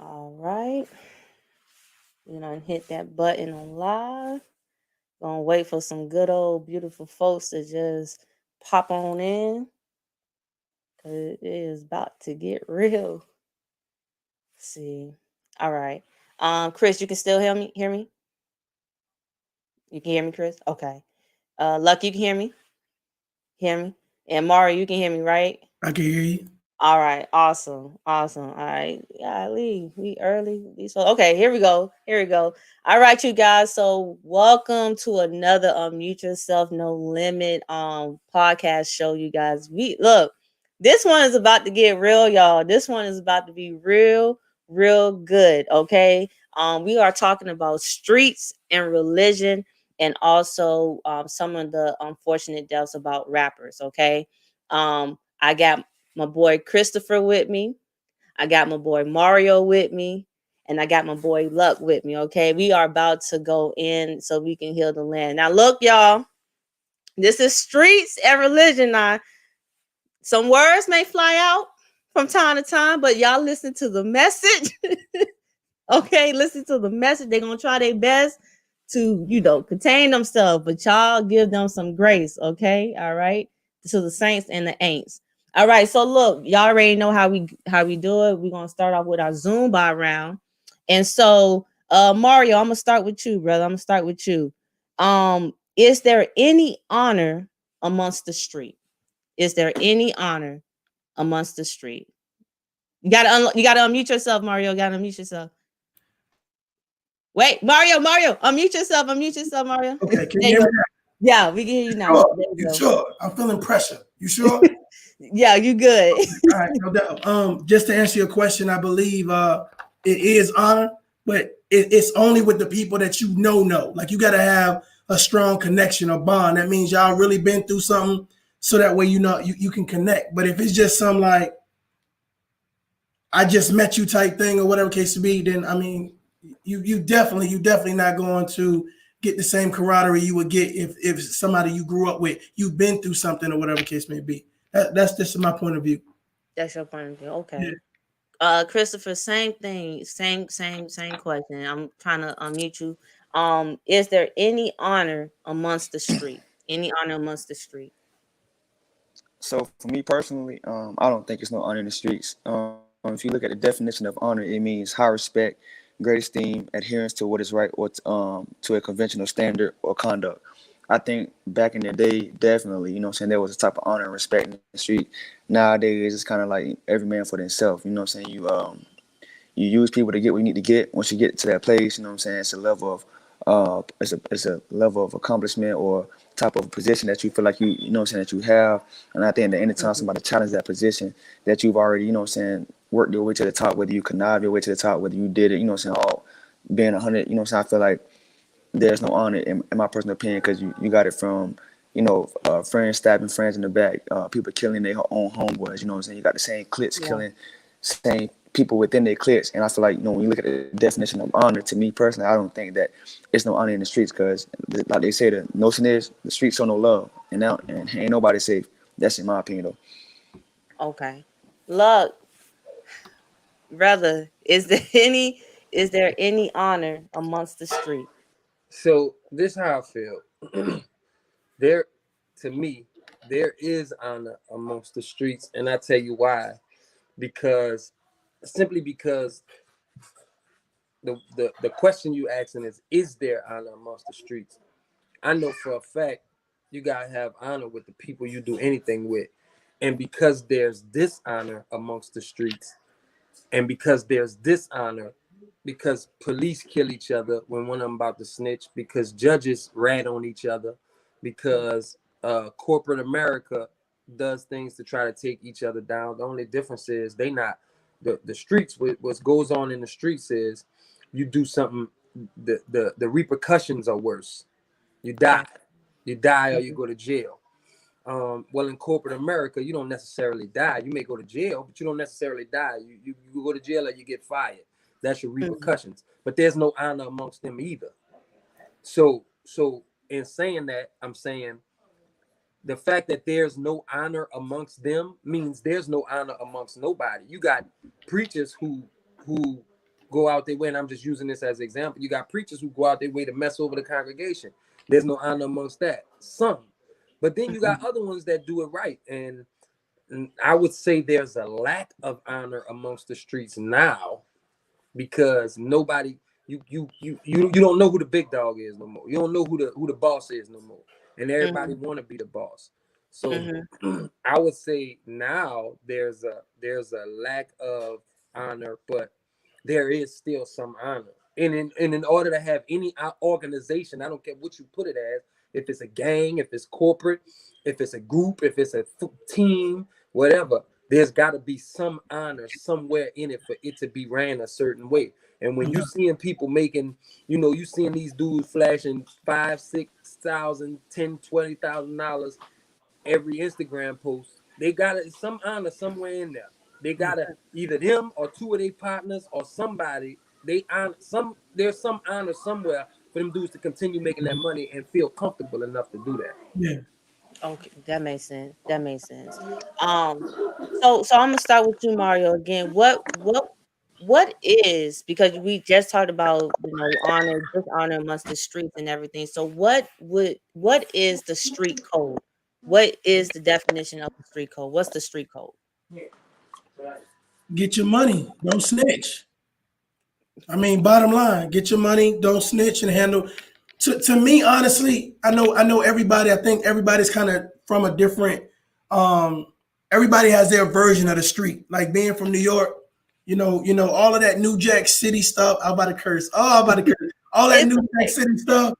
All right. You know, and hit that button on live. Gonna wait for some good old beautiful folks to just pop on in. Cause it is about to get real. Let's see. All right. Chris, you can still hear me? You can hear me, Chris? Okay. Luck, you can hear me? Hear me? And Mario, you can hear me, right? I can hear you. All right, awesome. All right, yeah, we early. So okay, here we go. All right, you guys. So welcome to another Unmute Yourself No Limit podcast show. You guys, we look. This one is about to get real, y'all. This one is about to be real good. Okay, we are talking about streets and religion, and also some of the unfortunate deaths about rappers. Okay, I got my boy Christopher with me. I got my boy Mario with me. And I got my boy Luck with me. Okay. We are about to go in so we can heal the land. Now, look, y'all. This is streets and religion. Now, some words may fly out from time to time, but y'all listen to the message. Okay. Listen to the message. They're going to try their best to, contain themselves, but y'all give them some grace. Okay. All right. To the saints and the ain'ts. All right, so look, y'all already know how we do it. We're gonna start off with our Zumba round, and so Mario, I'm gonna start with you, brother. I'm gonna start with you. Is there any honor amongst the street? Is there any honor amongst the street? You gotta unmute yourself, Mario. You gotta unmute yourself. Wait, Mario, unmute yourself, Mario. Okay, can There you you hear go. me now? Yeah, we can hear you now. Sure. There you You go. sure? I'm feeling pressure. You sure? Yeah, you good. All right, no doubt. Just to answer your question, I believe it is honor, but it's only with the people that you know. Like you got to have a strong connection or bond. That means y'all really been through something, so that way you can connect. But if it's just some like I just met you type thing or whatever case to be, then I mean, you definitely not going to get the same camaraderie you would get if somebody you grew up with, you've been through something or whatever case may be. That's just my point of view. That's your point of view. Yeah. Okay. Christopher, same thing, same question. I'm trying to unmute you. Is there any honor amongst the street? Any honor amongst the street? So for me personally, I don't think it's no honor in the streets. If you look at the definition of honor, it means high respect, great esteem, adherence to what is right, or to a conventional standard or conduct. I think back in the day, definitely, you know what I'm saying, there was a type of honor and respect in the street. Nowadays, it's kind of like every man for themselves. You know what I'm saying? You use people to get what you need to get. Once you get to that place, you know what I'm saying, it's a level of it's a level of accomplishment or type of position that you feel like you know what I'm saying, that you have. And I think that anytime Mhm. somebody challenges that position, that you've already, you know what I'm saying, worked your way to the top, whether you connive your way to the top, whether you did it, you know what I'm saying, all being 100, you know what I'm saying, I feel like there's no honor in my personal opinion, because you got it from, friends stabbing friends in the back, people killing their own homeboys. You know what I'm saying? You got the same cliques Yeah. killing same people within their cliques. And I feel like, when you look at the definition of honor, to me personally, I don't think that it's no honor in the streets, because like they say, the notion is the streets show no love, and ain't nobody safe. That's in my opinion though. Okay. Look, brother, is there any honor amongst the street? So this how I feel. There, to me, there is honor amongst the streets, and I tell you why. Because simply because the question you asking is there honor amongst the streets? I know for a fact you gotta have honor with the people you do anything with. And because there's dishonor amongst the streets, and because there's dishonor, because police kill each other when one of them about to snitch, because judges rat on each other, because corporate America does things to try to take each other down. The only difference is they not the streets. What goes on in the streets is you do something, the repercussions are worse. You die, Okay. or you Mhm. go to jail. Well, in corporate America, you don't necessarily die. You may go to jail, but you don't necessarily die. You go to jail or you get fired. That's your Mhm. repercussions. But there's no honor amongst them either. So in saying that, I'm saying the fact that there's no honor amongst them means there's no honor amongst nobody. You got preachers who go out their way, and I'm just using this as an example. You got preachers who go out their way to mess over the congregation. There's no honor amongst that. Some. But then you got other ones that do it right. And I would say there's a lack of honor amongst the streets now because nobody, you don't know who the big dog is no more. You don't know who the boss is no more. And everybody want to be the boss. So I would say now there's a lack of honor, but there is still some honor. And in order to have any organization, I don't care what you put it as, if it's a gang, if it's corporate, if it's a group, if it's a team, whatever, there's got to be some honor somewhere in it for it to be ran a certain way. And when you seeing people making, you seeing these dudes flashing $5,000, $6,000, $10,000, $20,000 every Instagram post, they got some honor somewhere in there. They gotta either them or two of their partners or somebody. There's some honor somewhere for them dudes to continue making that money and feel comfortable enough to do that. Yeah. Okay, that makes sense. That makes sense. So I'm gonna start with you, Mario. Again, what is, because we just talked about honor, dishonor amongst the streets and everything. So what is the street code? What is the definition of the street code? What's the street code? Get your money. Don't snitch. I mean, bottom line, get your money. Don't snitch and handle. To me, honestly, I know everybody. I think everybody's kind of from a different. Everybody has their version of the street. Like being from New York, all of that New Jack City stuff. I'm about to curse. Oh, I'm about to curse. All that New Jack City stuff.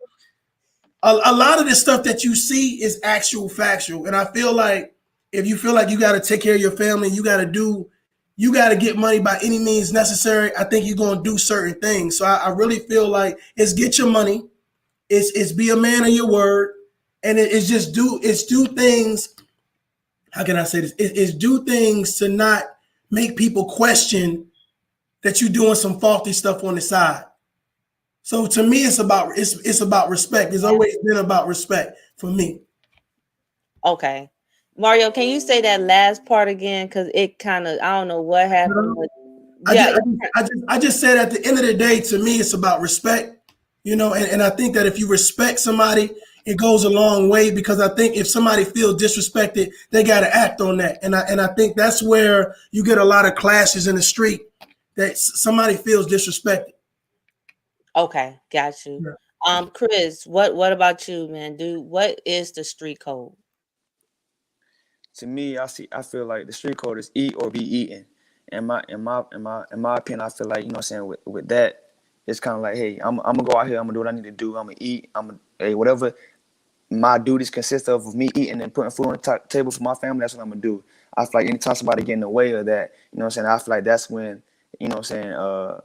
A lot of the stuff that you see is actual factual. And I feel like if you feel like you got to take care of your family, you got to get money by any means necessary, I think you're going to do certain things. So I really feel like it's get your money. It's be a man of your word. And it's do things. How can I say this? It's do things to not make people question that you're doing some faulty stuff on the side. So to me, it's about respect. It's always been about respect for me. Okay. Mario, can you say that last part again? Because it kind of, I don't know what happened. But I just said at the end of the day, to me, it's about respect, and I think that if you respect somebody, it goes a long way, because I think if somebody feels disrespected, they got to act on that. And I think that's where you get a lot of clashes in the street, that somebody feels disrespected. Okay, got you. Yeah. Chris, what about you, man? What is the street code? To me, I feel like the street code is eat or be eaten. In my opinion, I feel like, with that, it's kind of like, hey, I'm gonna go out here, I'm gonna do what I need to do, I'm gonna eat, whatever my duties consist of me eating and putting food on the table for my family, that's what I'm gonna do. I feel like anytime somebody get in the way of that, I feel like that's when, the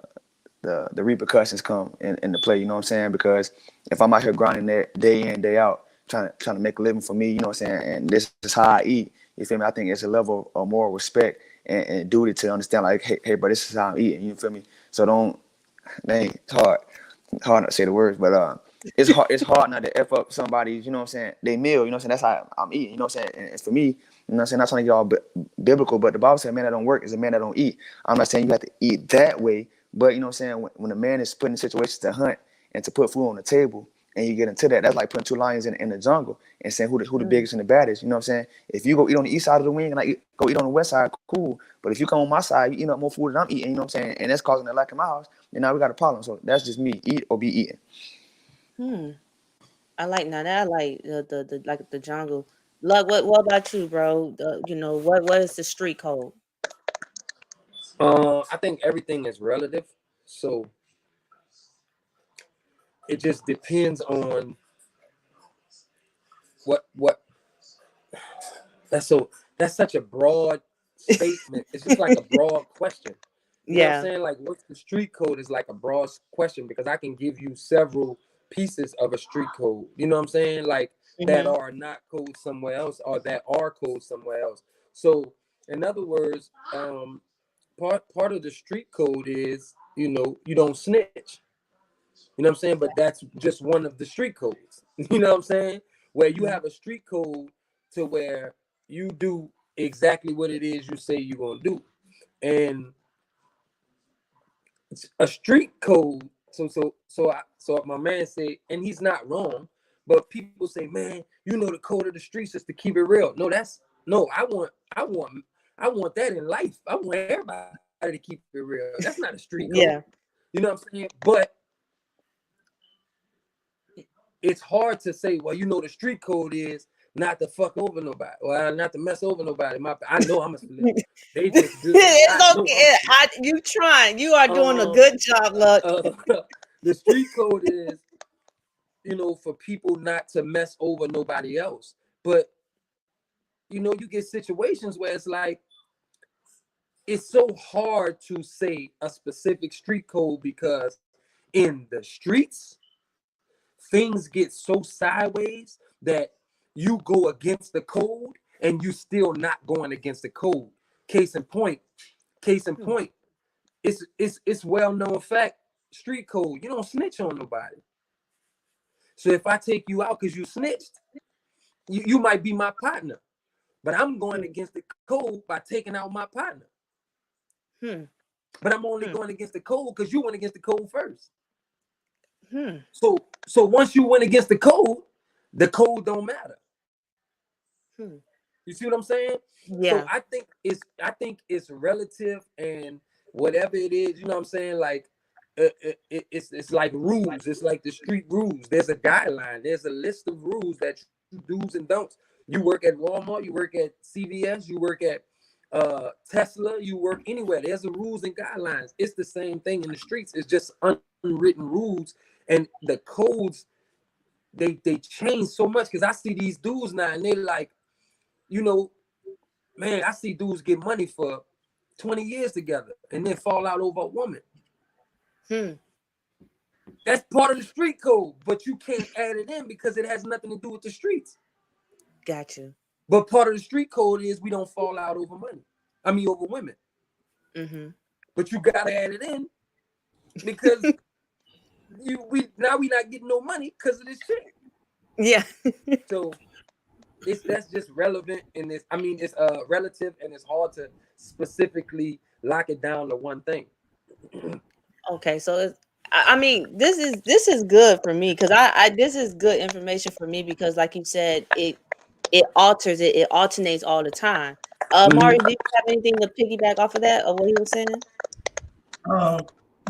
repercussions come into play, because if I'm out here grinding that day in, day out, trying to make a living for me, and this is how I eat, you feel me? I think it's a level of moral respect and duty to understand, like, hey, bro, this is how I'm eating, you feel me? So it's hard not to say the words, but it's hard not to F up somebody's, they meal, that's how I'm eating, and it's for me, not trying to get all biblical, but the Bible says a man that don't work is a man that don't eat. I'm not saying you have to eat that way, but when a man is put in situations to hunt and to put food on the table, and you get into that, that's like putting two lions in the jungle and saying who the biggest and the baddest. If you go eat on the east side of the wing and I go eat on the west side, cool. But if you come on my side, you eat up more food than I'm eating, and that's causing a lack in my house, then now we got a problem. So that's just me, eat or be eaten. I like the like the jungle. Luck, what about you, bro? What is the street code? I think everything is relative. So it just depends on what that's such a broad statement. It's just like a broad question. You know what I'm saying? Like, what's the street code is like a broad question, because I can give you several pieces of a street code. You know what I'm saying? Like that are not code somewhere else, or that are code somewhere else. So in other words, part of the street code is, you don't snitch. You know what I'm saying? But that's just one of the street codes. You know what I'm saying? Where you have a street code to where you do exactly what it is you say you're going to do. And a street code. So my man said, and he's not wrong, but people say, man, you know, the code of the streets is to keep it real. No, I want that in life. I want everybody to keep it real. That's not a street code. Yeah. You know what I'm saying? But it's hard to say, well, you know, the street code is not to fuck over nobody, or not to mess over nobody. I know I'm a split. They just do. It's okay. You trying. You are doing a good job, Luck. The street code is, you know, for people not to mess over nobody else. But, you know, you get situations where it's like, it's so hard to say a specific street code because in the streets, things get so sideways that you go against the code and you still not going against the code. Case in point, it's well-known fact, street code, you don't snitch on nobody. So if I take you out because you snitched, you might be my partner, but I'm going against the code by taking out my partner. But I'm only going against the code because you went against the code first. So once you went against the code don't matter. You see what I'm saying? Yeah. So I think it's relative, and whatever it is, you know what I'm saying? Like it's like rules. It's like the street rules. There's a guideline. There's a list of rules that you do's and don'ts. You work at Walmart, you work at CVS, you work at Tesla, you work anywhere. There's the rules and guidelines. It's the same thing in the streets. It's just unwritten rules, and the codes they change so much. Because I see these dudes now, and they like, you know, man, I see dudes get money for 20 years together and then fall out over a woman. That's part of the street code, but you can't add it in because it has nothing to do with the streets. Got you. But part of the street code is we don't fall out over money. I mean, over women. But you gotta add it in because we not getting no money because of this shit. Yeah. So that's just relevant in this. I mean, it's relative, and it's hard to specifically lock it down to one thing. Okay, so I mean, this is good for me because I this is good information for me because, like you said, it alternates all the time. Mario, do you have anything to piggyback off of that, of what he was saying?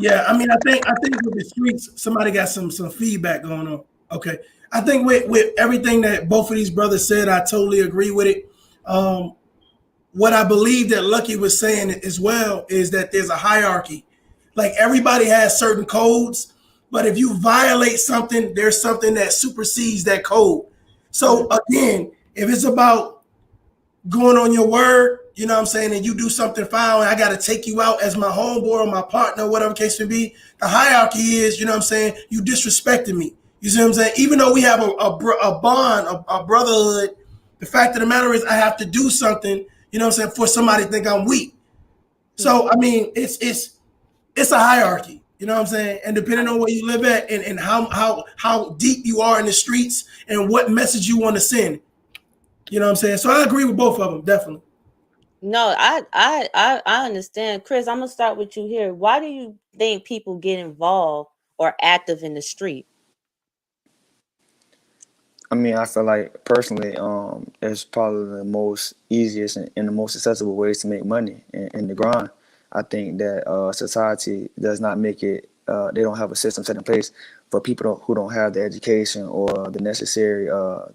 Yeah, I mean, I think with the streets, somebody got some feedback going on. Okay, I think with everything that both of these brothers said, I totally agree with it. What I believe that Lucky was saying as well is that there's a hierarchy. Like everybody has certain codes, but if you violate something, there's something that supersedes that code. So again, if it's about going on your word, you know what I'm saying, and you do something foul and I got to take you out as my homeboy or my partner, whatever case may be, the hierarchy is, you know what I'm saying, you disrespected me. You see what I'm saying? Even though we have a bond, a brotherhood, the fact of the matter is I have to do something, you know what I'm saying, for somebody to think I'm weak. So, I mean, it's a hierarchy, you know what I'm saying? And depending on where you live at and how deep you are in the streets and what message you want to send, you know what I'm saying? So I agree with both of them, definitely. No, I understand. Chris, I'm gonna start with you here. Why do you think people get involved or active in the street? I mean, I feel like personally, it's probably the most easiest and the most accessible ways to make money in the grind. I think that society does not make it. They don't have a system set in place for people who don't have the education or the necessary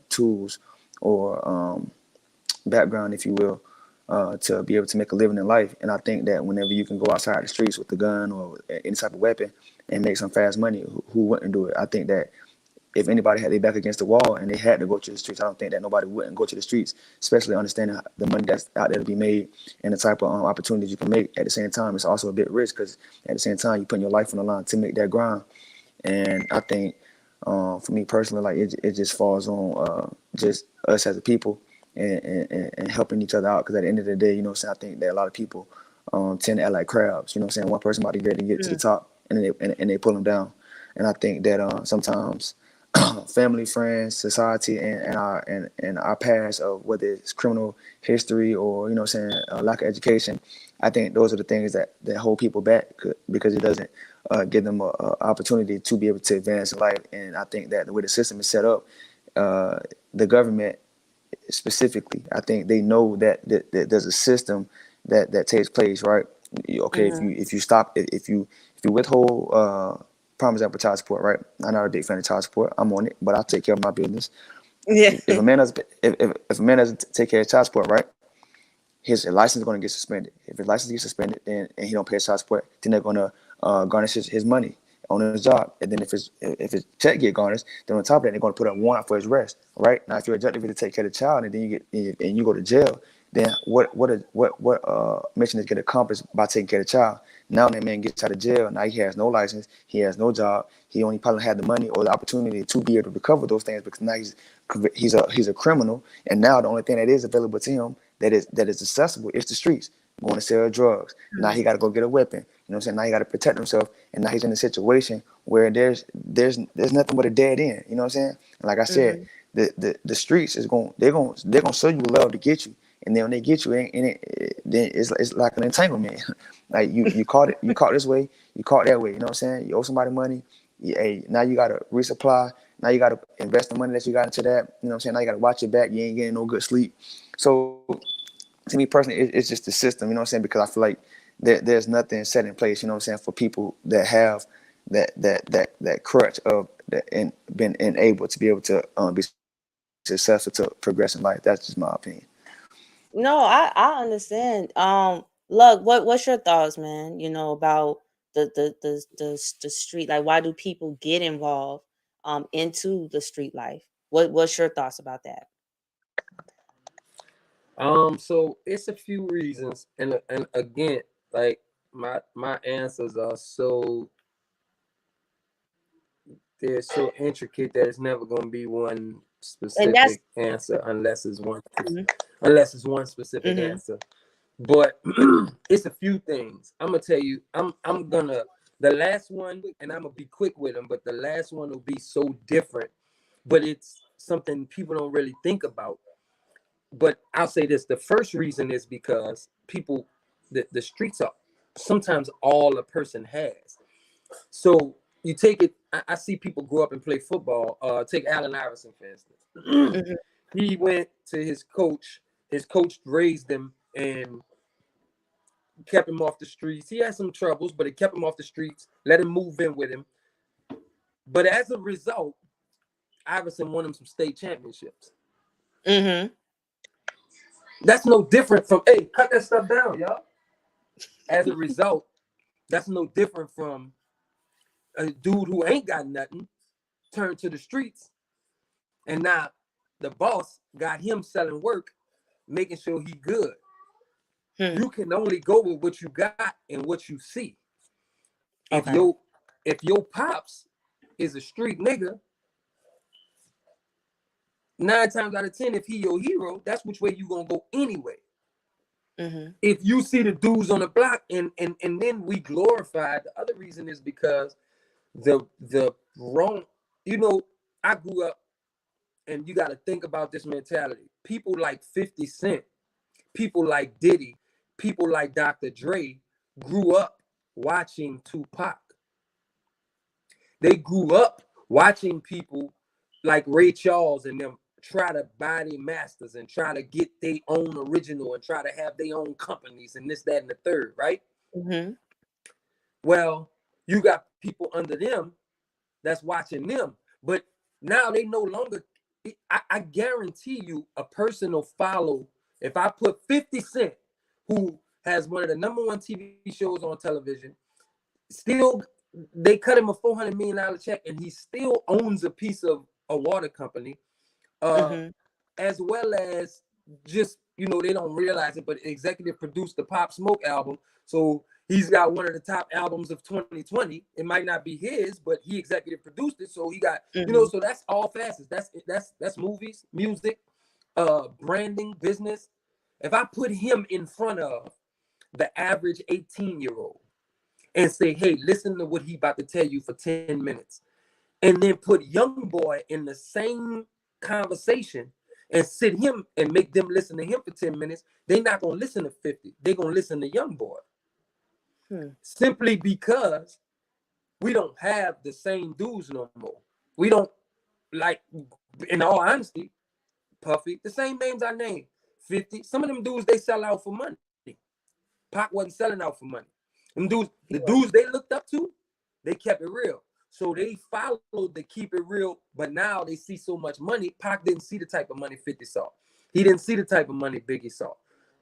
tools or background, if you will, to be able to make a living in life. And I think that whenever you can go outside the streets with a gun or any type of weapon and make some fast money, who wouldn't do it? I think that if anybody had their back against the wall and they had to go to the streets, I don't think that nobody wouldn't go to the streets, especially understanding the money that's out there to be made and the type of opportunities you can make. At the same time, it's also a bit risk because at the same time, you're putting your life on the line to make that grind. And I think for me personally, like it just falls on just us as a people and helping each other out. Because at the end of the day, you know what I'm saying, I think that a lot of people tend to act like crabs. You know what I'm saying? One person about to get to the top and they pull them down. And I think that sometimes family, friends, society, and our past of whether it's criminal history or, you know what I'm saying, lack of education, I think those are the things that hold people back because it doesn't give them a opportunity to be able to advance in life. And I think that the way the system is set up, the government specifically, I think they know that there's a system that takes place, right? Okay, if you stop, if you withhold, prime example, child support, right? I'm not a big fan of child support. I'm on it, but I'll take care of my business. Yeah. If a man doesn't, if a man doesn't take care of child support, right, his license is going to get suspended. If his license gets suspended, then and he don't pay child support, then they're going to garnish his money on his job. And then if his check get garnished, then on top of that, they're going to put a warrant for his arrest. Right now, if you're a judge to take care of the child, and then you go to jail, then what mission is get accomplished by taking care of the child? Now that man gets out of jail. Now he has no license. He has no job. He only probably had the money or the opportunity to be able to recover those things because now he's a criminal. And now the only thing that is available to him that is accessible is the streets. Going to sell drugs. Now he got to go get a weapon. You know what I'm saying? Now he got to protect himself. And now he's in a situation where there's nothing but a dead end. You know what I'm saying? And like I said, the streets is they're gonna show you love to get you. And then when they get you, then it's like an entanglement. Like you caught this way, you caught that way. You know what I'm saying? You owe somebody money. Hey, now you gotta resupply. Now you gotta invest the money that you got into that. You know what I'm saying? Now you gotta watch your back. You ain't getting no good sleep. So to me personally, it's just the system. You know what I'm saying? Because I feel like there's nothing set in place. You know what I'm saying? For people that have that crutch of and been enabled to be able to be successful to progress in life. That's just my opinion. No, I understand. Look, what's your thoughts, man? You know, about the street. Like, why do people get involved into the street life? What's your thoughts about that? So it's a few reasons, and again, like my answers are they're so intricate that it's never gonna be one And that's specific answer unless it's one Mhm. specific answer. But it's a few things. I'm gonna tell you. I'm gonna the last one, and I'm gonna be quick with them. But the last one will be so different, but it's something people don't really think about. But I'll say this: the first reason is because the streets are sometimes all a person has. So you take it. I see people grow up and play football. Take Allen Iverson for instance. Mhm. He went to his coach. His coach raised him and kept him off the streets. He had some troubles, but it kept him off the streets. Let him move in with him. But as a result, Iverson won him some state championships. Mhm. That's no different from, hey, cut that stuff down, y'all. As a result, that's no different from a dude who ain't got nothing turned to the streets, and now the boss got him selling work, making sure he good. You can only go with what you got and what you see. If Okay. your pops is a street nigga, 9 times out of 10, if he your hero, that's which way you gonna go anyway. Mhm. If you see the dudes on the block and then we glorify, the other reason is because the wrong, I grew up, and you got to think about this mentality. People like 50 Cent, people like Diddy, people like Dr. Dre grew up watching Tupac. They grew up watching people like Ray Charles and them try to buy their masters and try to get their own original and try to have their own companies and this, that, and the third, right? Mhm. Well, you got people under them that's watching them, but now they no longer. I guarantee you, a person will follow. If I put 50 Cent, who has one of the #1 TV shows on television, still they cut him a $400 million check, and he still owns a piece of a water company, Mhm. as well as just they don't realize it, but executive produced the Pop Smoke album, so he's got one of the top albums of 2020. It might not be his, but he executive produced it, so he got Mhm. so that's all facets. That's movies, music, branding, business. If I put him in front of the average 18-year-old and say, hey, listen to what he about to tell you for 10 minutes, and then put young boy in the same conversation and sit him and make them listen to him for 10 minutes, they're not going to listen to 50. They're going to listen to Young Boy. Simply because we don't have the same dudes no more. We don't, like, in all honesty, Puffy, the same names I named, 50. Some of them dudes, they sell out for money. Pac wasn't selling out for money. Them dudes, the dudes they looked up to, they kept it real. So they followed the keep it real, but now they see so much money. Pac didn't see the type of money 50 saw. He didn't see the type of money Biggie saw.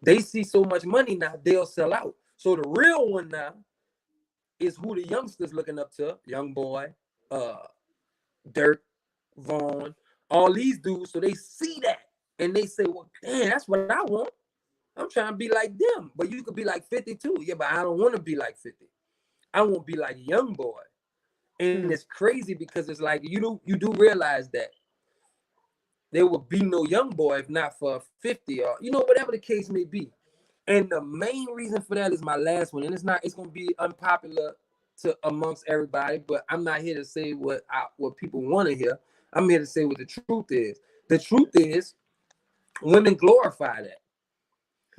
They see so much money now, they'll sell out. So the real one now is who the youngsters looking up to. Young Boy, Dirk, Vaughn, all these dudes. So they see that and they say, well, damn, that's what I want. I'm trying to be like them. But you could be like 50 too. Yeah, but I don't want to be like 50. I want to be like Young Boy. And it's crazy because it's like you do realize that there would be no Young Boy if not for 50 or whatever the case may be. And the main reason for that is my last one, and it's gonna be unpopular to amongst everybody, but I'm not here to say what people want to hear. I'm here to say what the truth is. The truth is, women glorify that,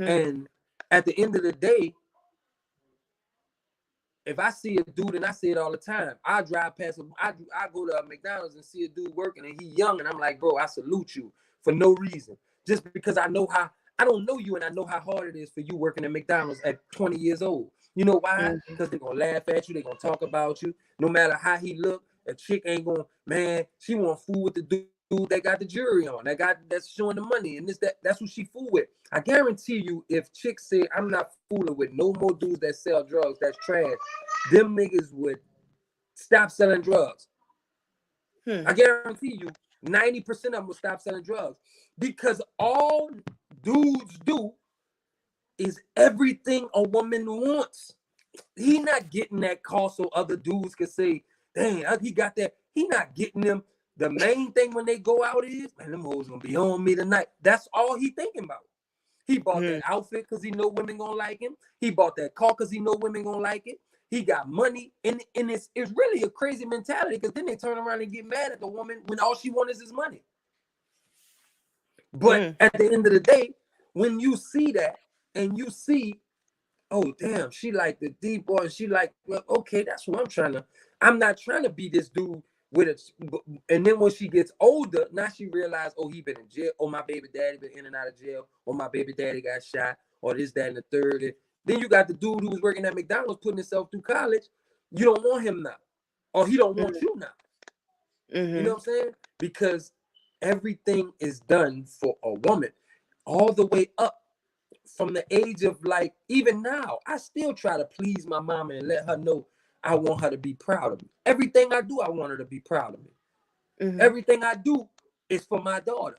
and at the end of the day, if I see a dude, and I say it all the time, I drive past him, I go to McDonald's and see a dude working and he young, and I'm like, bro, I salute you for no reason. Just because I don't know you and I know how hard it is for you working at McDonald's at 20 years old. You know why? Because they're going to laugh at you. They're going to talk about you. No matter how he look, a chick ain't going, man, she want fool with the dude that got the jury on, that's showing the money, and that's who she fool with. I guarantee you, if chicks say I'm not fooling with no more dudes that sell drugs, that's trash, them niggas would stop selling drugs. I guarantee you 90% of them will stop selling drugs, because all dudes do is everything a woman wants. He not getting that call so other dudes can say, dang, he got that. He not getting them. The main thing when they go out is, man, them hoes gonna be on me tonight. That's all he thinking about. He bought that outfit because he know women gonna like him. He bought that car because he know women gonna like it. He got money, and it's really a crazy mentality, because then they turn around and get mad at the woman when all she wants is his money. But at the end of the day, when you see that and you see, oh damn, she like the deep boy, and she like, well, okay, that's what I'm not trying to be this dude with it. And then when she gets older, now she realized, oh, he been in jail, oh, my baby daddy been in and out of jail, or my baby daddy got shot, or this, that, and the third. And then you got the dude who was working at McDonald's putting himself through college. You don't want him now, or he don't want you now. You know what I'm saying? Because everything is done for a woman, all the way up from the age of, like, even now, I still try to please my mama and let her know I want her to be proud of me. Everything I do, I want her to be proud of me. Everything I do is for my daughter,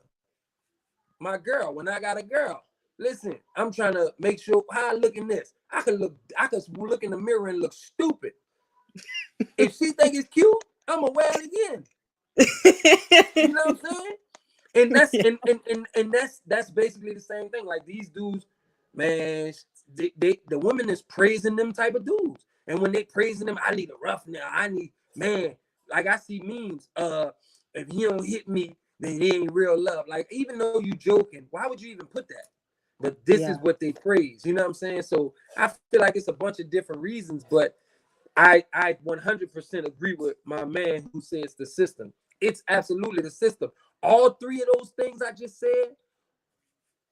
my girl. When I got a girl, listen, I'm trying to make sure how I look in this. I could look in the mirror and look stupid. If she think it's cute, I'm gonna wear it again. You know what I'm saying? And that's basically the same thing. Like, these dudes, man, the women is praising them type of dudes. And when they praising them, I need a rough now. I need, man, like, I see memes. If he don't hit me, then he ain't real love. Like, even though you joking, why would you even put that? But this is what they praise. You know what I'm saying? So I feel like it's a bunch of different reasons, but I 100% agree with my man who says the system. It's absolutely the system. All three of those things I just said,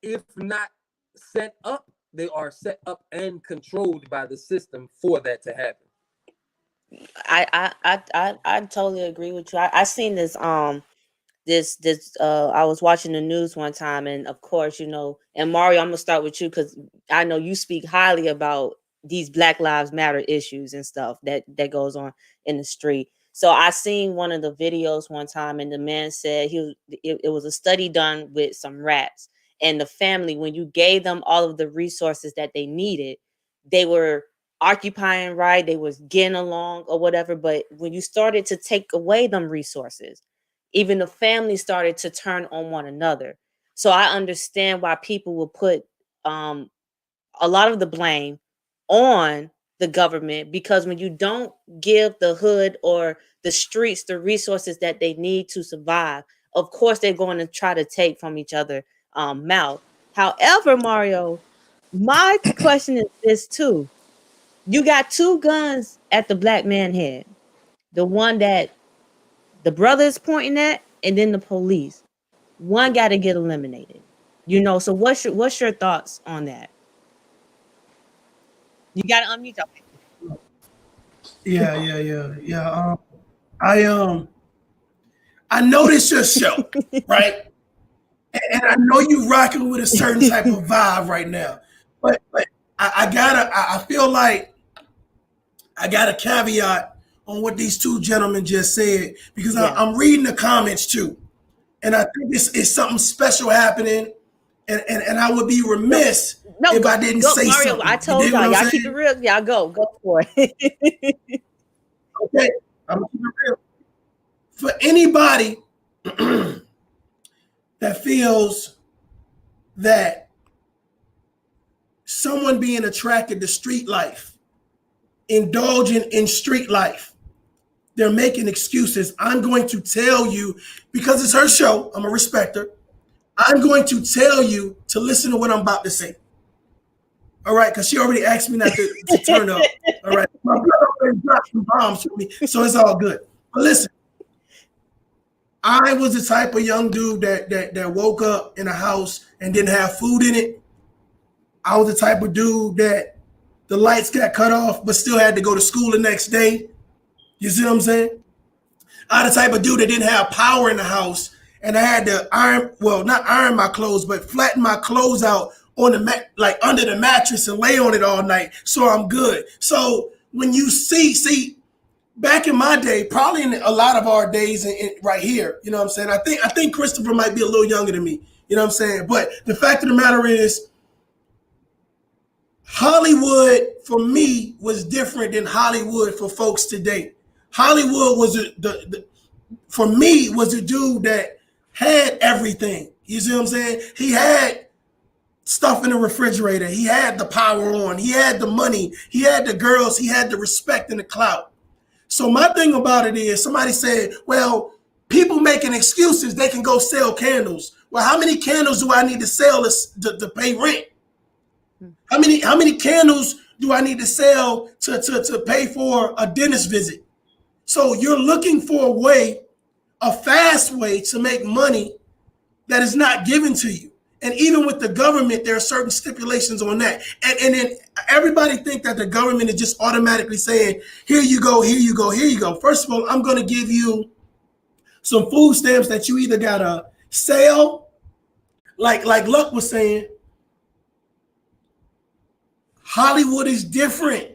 if not set up, they are set up and controlled by the system for that to happen. I totally agree with you. I seen this I was watching the news one time, and of course, and Mario, I'm gonna start with you because I know you speak highly about these Black Lives Matter issues and stuff that goes on in the street. So I seen one of the videos one time, and the man said it was a study done with some rats, and the family, when you gave them all of the resources that they needed, they were occupying right, they was getting along or whatever. But when you started to take away them resources, even the family started to turn on one another. So I understand why people will put a lot of the blame on the government, because when you don't give the hood or the streets the resources that they need to survive, of course they're going to try to take from each other mouth. However, Mario, my question is this too. You got two guns at the black man head. The one that the brother is pointing at, and then the police. One got to get eliminated. You know, so what's your thoughts on that? You got to unmute yourself. Yeah. I noticed your show, right? And I know you rocking with a certain type of vibe right now. But I feel like I got a caveat on what these two gentlemen just said, because I'm reading the comments too. And I think it's something special happening. And I would be remiss if I didn't say Mario, something. I told y'all keep it real. Y'all go for it. Okay, I'm gonna keep it real. For anybody that feels that someone being attracted to street life, indulging in street life, they're making excuses. I'm going to tell you, because it's her show, I'm a respecter. I'm going to tell you to listen to what I'm about to say. All right, because she already asked me not to turn up. All right, my brother already dropped some bombs for me, so it's all good. But listen, I was the type of young dude that woke up in a house and didn't have food in it. I was the type of dude that the lights got cut off, but still had to go to school the next day. You see what I'm saying? I was the type of dude that didn't have power in the house, and I had to not iron my clothes, but flatten my clothes out on the like under the mattress and lay on it all night, so I'm good. So when you see, back in my day, probably in a lot of our days right here, you know what I'm saying? I think Christopher might be a little younger than me, you know what I'm saying? But the fact of the matter is, Hollywood for me was different than Hollywood for folks today. Hollywood was for me was a dude that had everything. You see what I'm saying? He had stuff in the refrigerator. He had the power on. He had the money. He had the girls. He had the respect and the clout. So my thing about it is, somebody said, well, people making excuses, they can go sell candles. Well, how many candles do I need to sell to pay rent? How many candles do I need to sell to pay for a dentist visit? So you're looking for a fast way to make money that is not given to you. And even with the government, there are certain stipulations on that. And then everybody think that the government is just automatically saying, here you go, here you go, here you go. First of all, I'm going to give you some food stamps that you either got to sell, like Luck was saying. Hollywood is different.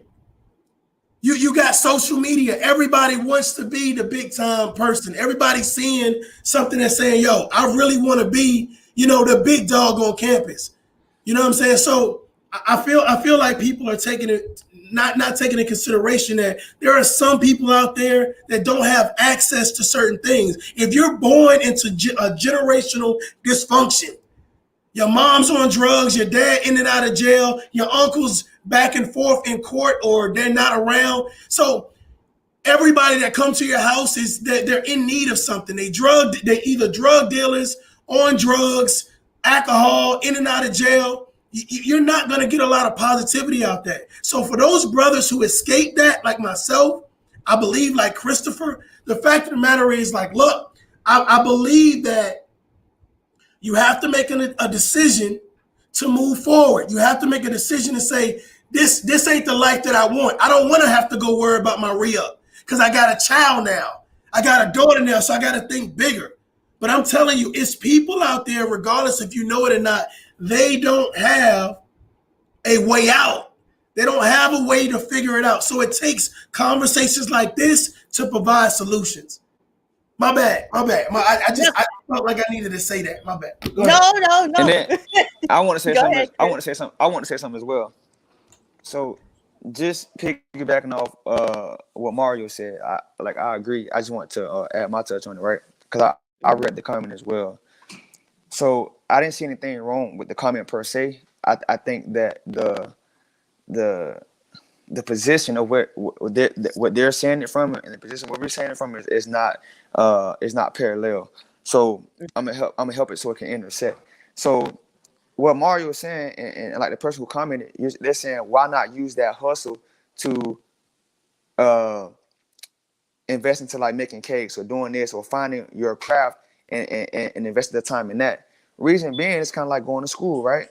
You got social media. Everybody wants to be the big time person. Everybody's seeing something and saying, yo, I really want to be, the big dog on campus. You know what I'm saying? So I feel like people are taking it, not taking into consideration that there are some people out there that don't have access to certain things. If you're born into a generational dysfunction, your mom's on drugs, your dad in and out of jail, your uncle's back and forth in court, or they're not around. So everybody that comes to your house is that they're in need of something. They either drug dealers, on drugs, alcohol, in and out of jail. You're not going to get a lot of positivity out there. So for those brothers who escape that, like myself, I believe like Christopher, the fact of the matter is, like, look, I believe that you have to make a decision to move forward. You have to make a decision to say, this ain't the life that I want. I don't want to have to go worry about my re-up because I got a child now. I got a daughter now, so I got to think bigger. But I'm telling you, it's people out there, regardless if you know it or not, they don't have a way out. They don't have a way to figure it out. So it takes conversations like this to provide solutions. My bad. I felt like I needed to say that. My bad. No. And then I want to say something. Ahead, I want to say something as well. So just piggybacking off what Mario said, I agree. I just want to add my touch on it, right? Because I read the comment as well. So I didn't see anything wrong with the comment per se. I think that the position of what they're saying it from and the position where we're saying it from is not parallel. So I'm gonna help it so it can intersect. So what Mario was saying, and like the person who commented, they're saying, why not use that hustle to uh, invest into like making cakes or doing this or finding your craft and investing the time in that. Reason being, it's kind of like going to school, right?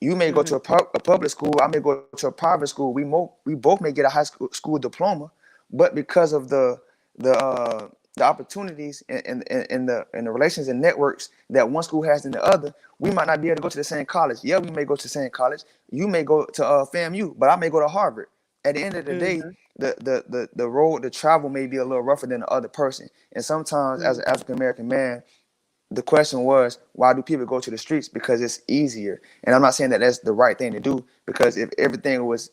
You may go to a public school. I may go to a private school. We both may get a high school diploma, but because of the opportunities and the relations and networks that one school has than the other, we might not be able to go to the same college. Yeah, we may go to the same college. You may go to FAMU, but I may go to Harvard. At the end of the day, the road, the travel may be a little rougher than the other person. And sometimes as an African American man, the question was, why do people go to the streets? Because it's easier. And I'm not saying that that's the right thing to do, because if everything was,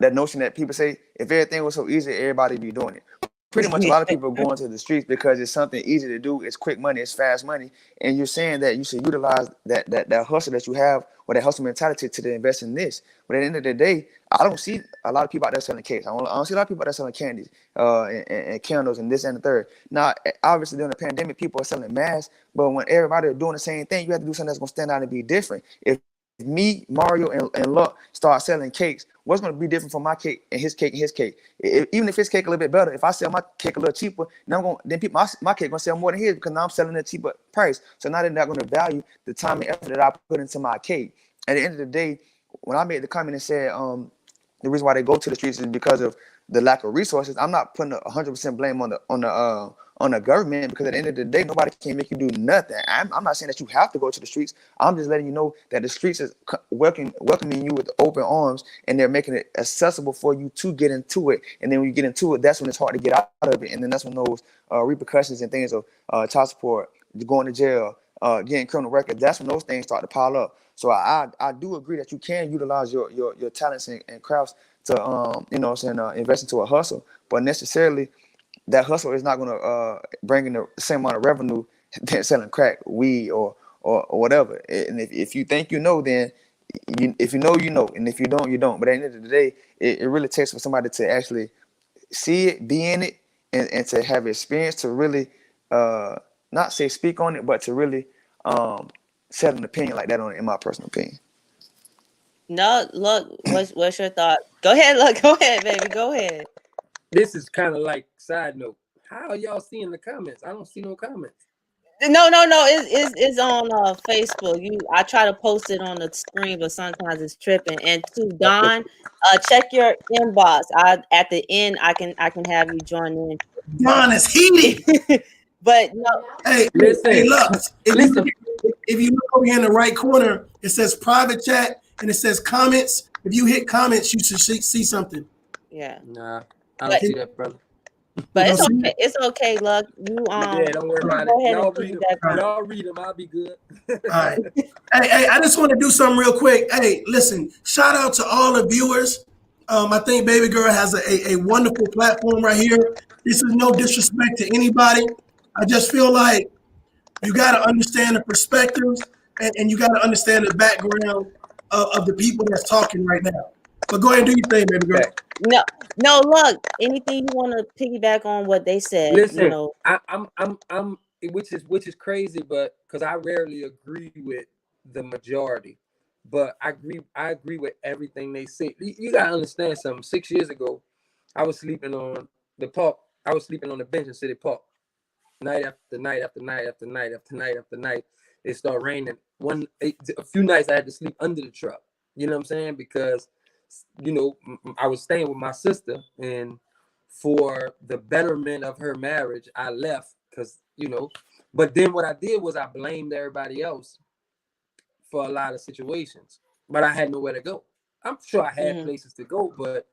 that notion that people say, if everything was so easy, everybody would be doing it. Pretty much a lot of people are going to the streets because it's something easy to do. It's quick money. It's fast money. And you're saying that you should utilize that hustle that you have, or that hustle mentality, to invest in this. But at the end of the day, I don't see a lot of people out there selling cakes. I don't see a lot of people out there selling candies and candles and this and the third. Now, obviously, during the pandemic, people are selling masks. But when everybody are doing the same thing, you have to do something that's going to stand out and be different. If me, Mario, and Luck start selling cakes, what's going to be different from my cake and his cake and his cake? Even if his cake a little bit better, if I sell my cake a little cheaper, then people, my cake going to sell more than his, because now I'm selling at a cheaper price. So now they're not going to value the time and effort that I put into my cake. At the end of the day, when I made the comment and said the reason why they go to the streets is because of the lack of resources, I'm not putting 100% blame on the government, because at the end of the day, nobody can make you do nothing. I'm not saying that you have to go to the streets. I'm just letting you know that the streets is welcoming you with open arms, and they're making it accessible for you to get into it. And then when you get into it, that's when it's hard to get out of it. And then that's when those repercussions and things of child support, going to jail, getting criminal record, that's when those things start to pile up. So I do agree that you can utilize your talents and crafts to invest into a hustle, but necessarily that hustle is not going to bring in the same amount of revenue than selling crack, weed, or whatever. And if you think you know, then if you know, you know, and if you don't, you don't. But at the end of the day, it really takes for somebody to actually see it, be in it, and to have experience to really not say speak on it, but to really set an opinion like that on it, in my personal opinion. No, look, what's your thought? Go ahead, look, go ahead, baby, go ahead. This is kind of like side note. How are y'all seeing the comments? I don't see no comments. No, it's on Facebook. I try to post it on the screen, but sometimes it's tripping. And to Don, check your inbox. At the end, I can have you join in. Don is heated. But no. Hey, Listen, hey, look. listen. If you look over here in the right corner, it says private chat and it says comments. If you hit comments, you should see something. Yeah. Nah, I don't see that, brother. But it's okay. It's okay, look. You yeah, don't worry about it. Y'all read them. I'll be good. All right. Hey, I just want to do something real quick. Hey, listen, shout out to all the viewers. I think Baby Girl has a wonderful platform right here. This is no disrespect to anybody. I just feel like you got to understand the perspectives and you got to understand the background of the people that's talking right now. But go ahead and do your thing, Baby Girl. No, look, anything you want to piggyback on what they said. Listen, you know. I'm which is crazy, but because I rarely agree with the majority, but I agree with everything they say. You gotta understand something. 6 years ago, I was sleeping on the park. I was sleeping on the bench in City Park, night after night after night after night after night after night. It started raining. A few nights I had to sleep under the truck. You know what I'm saying? Because I was staying with my sister, and for the betterment of her marriage, I left because, but then what I did was I blamed everybody else for a lot of situations, but I had nowhere to go. I'm sure I had places to go, but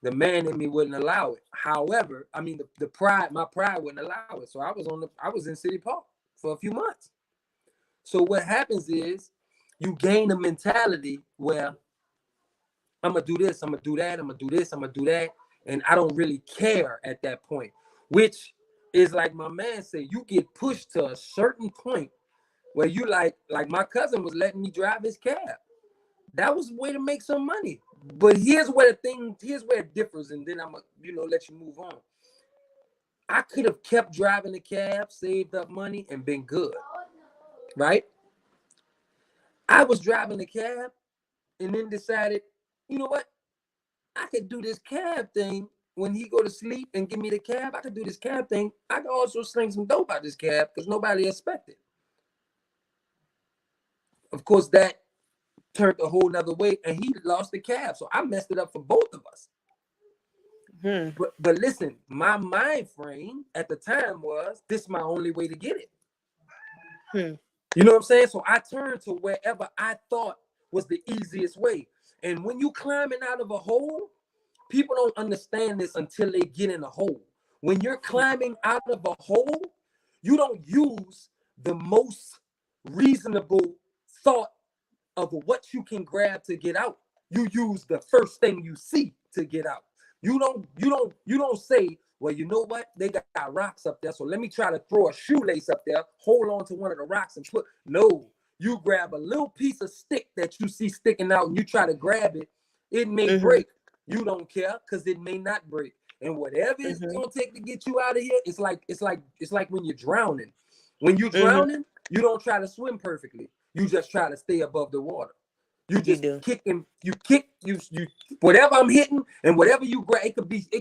the man in me wouldn't allow it. However, I mean, my pride wouldn't allow it. So I was in City Park for a few months. So what happens is you gain a mentality where I'm going to do this, I'm going to do that, I'm going to do this, I'm going to do that. And I don't really care at that point, which is like my man said, you get pushed to a certain point where you like my cousin was letting me drive his cab. That was a way to make some money. But here's where it differs, and then I'm going to, let you move on. I could have kept driving the cab, saved up money, and been good, right? I was driving the cab and then decided, you know what? I could do this cab thing when he go to sleep and give me the cab. I could do this cab thing. I could also sling some dope out this cab because nobody expected. Of course, that turned a whole nother way, and he lost the cab. So I messed it up for both of us. But listen, my mind frame at the time was, this is my only way to get it. You know what I'm saying? So I turned to wherever I thought was the easiest way. And when you climbing out of a hole, people don't understand this until they get in a hole. When you're climbing out of a hole, you don't use the most reasonable thought of what you can grab to get out. You use the first thing you see to get out. You don't say, well, you know what? They got rocks up there, so let me try to throw a shoelace up there, hold on to one of the rocks and put. No, you grab a little piece of stick that you see sticking out and you try to grab it. It may break. You don't care because it may not break. And whatever it's gonna take to get you out of here, it's like when you're drowning. When you're drowning, you don't try to swim perfectly. You just try to stay above the water. You just kick him. You kick you whatever I'm hitting and whatever you grab. It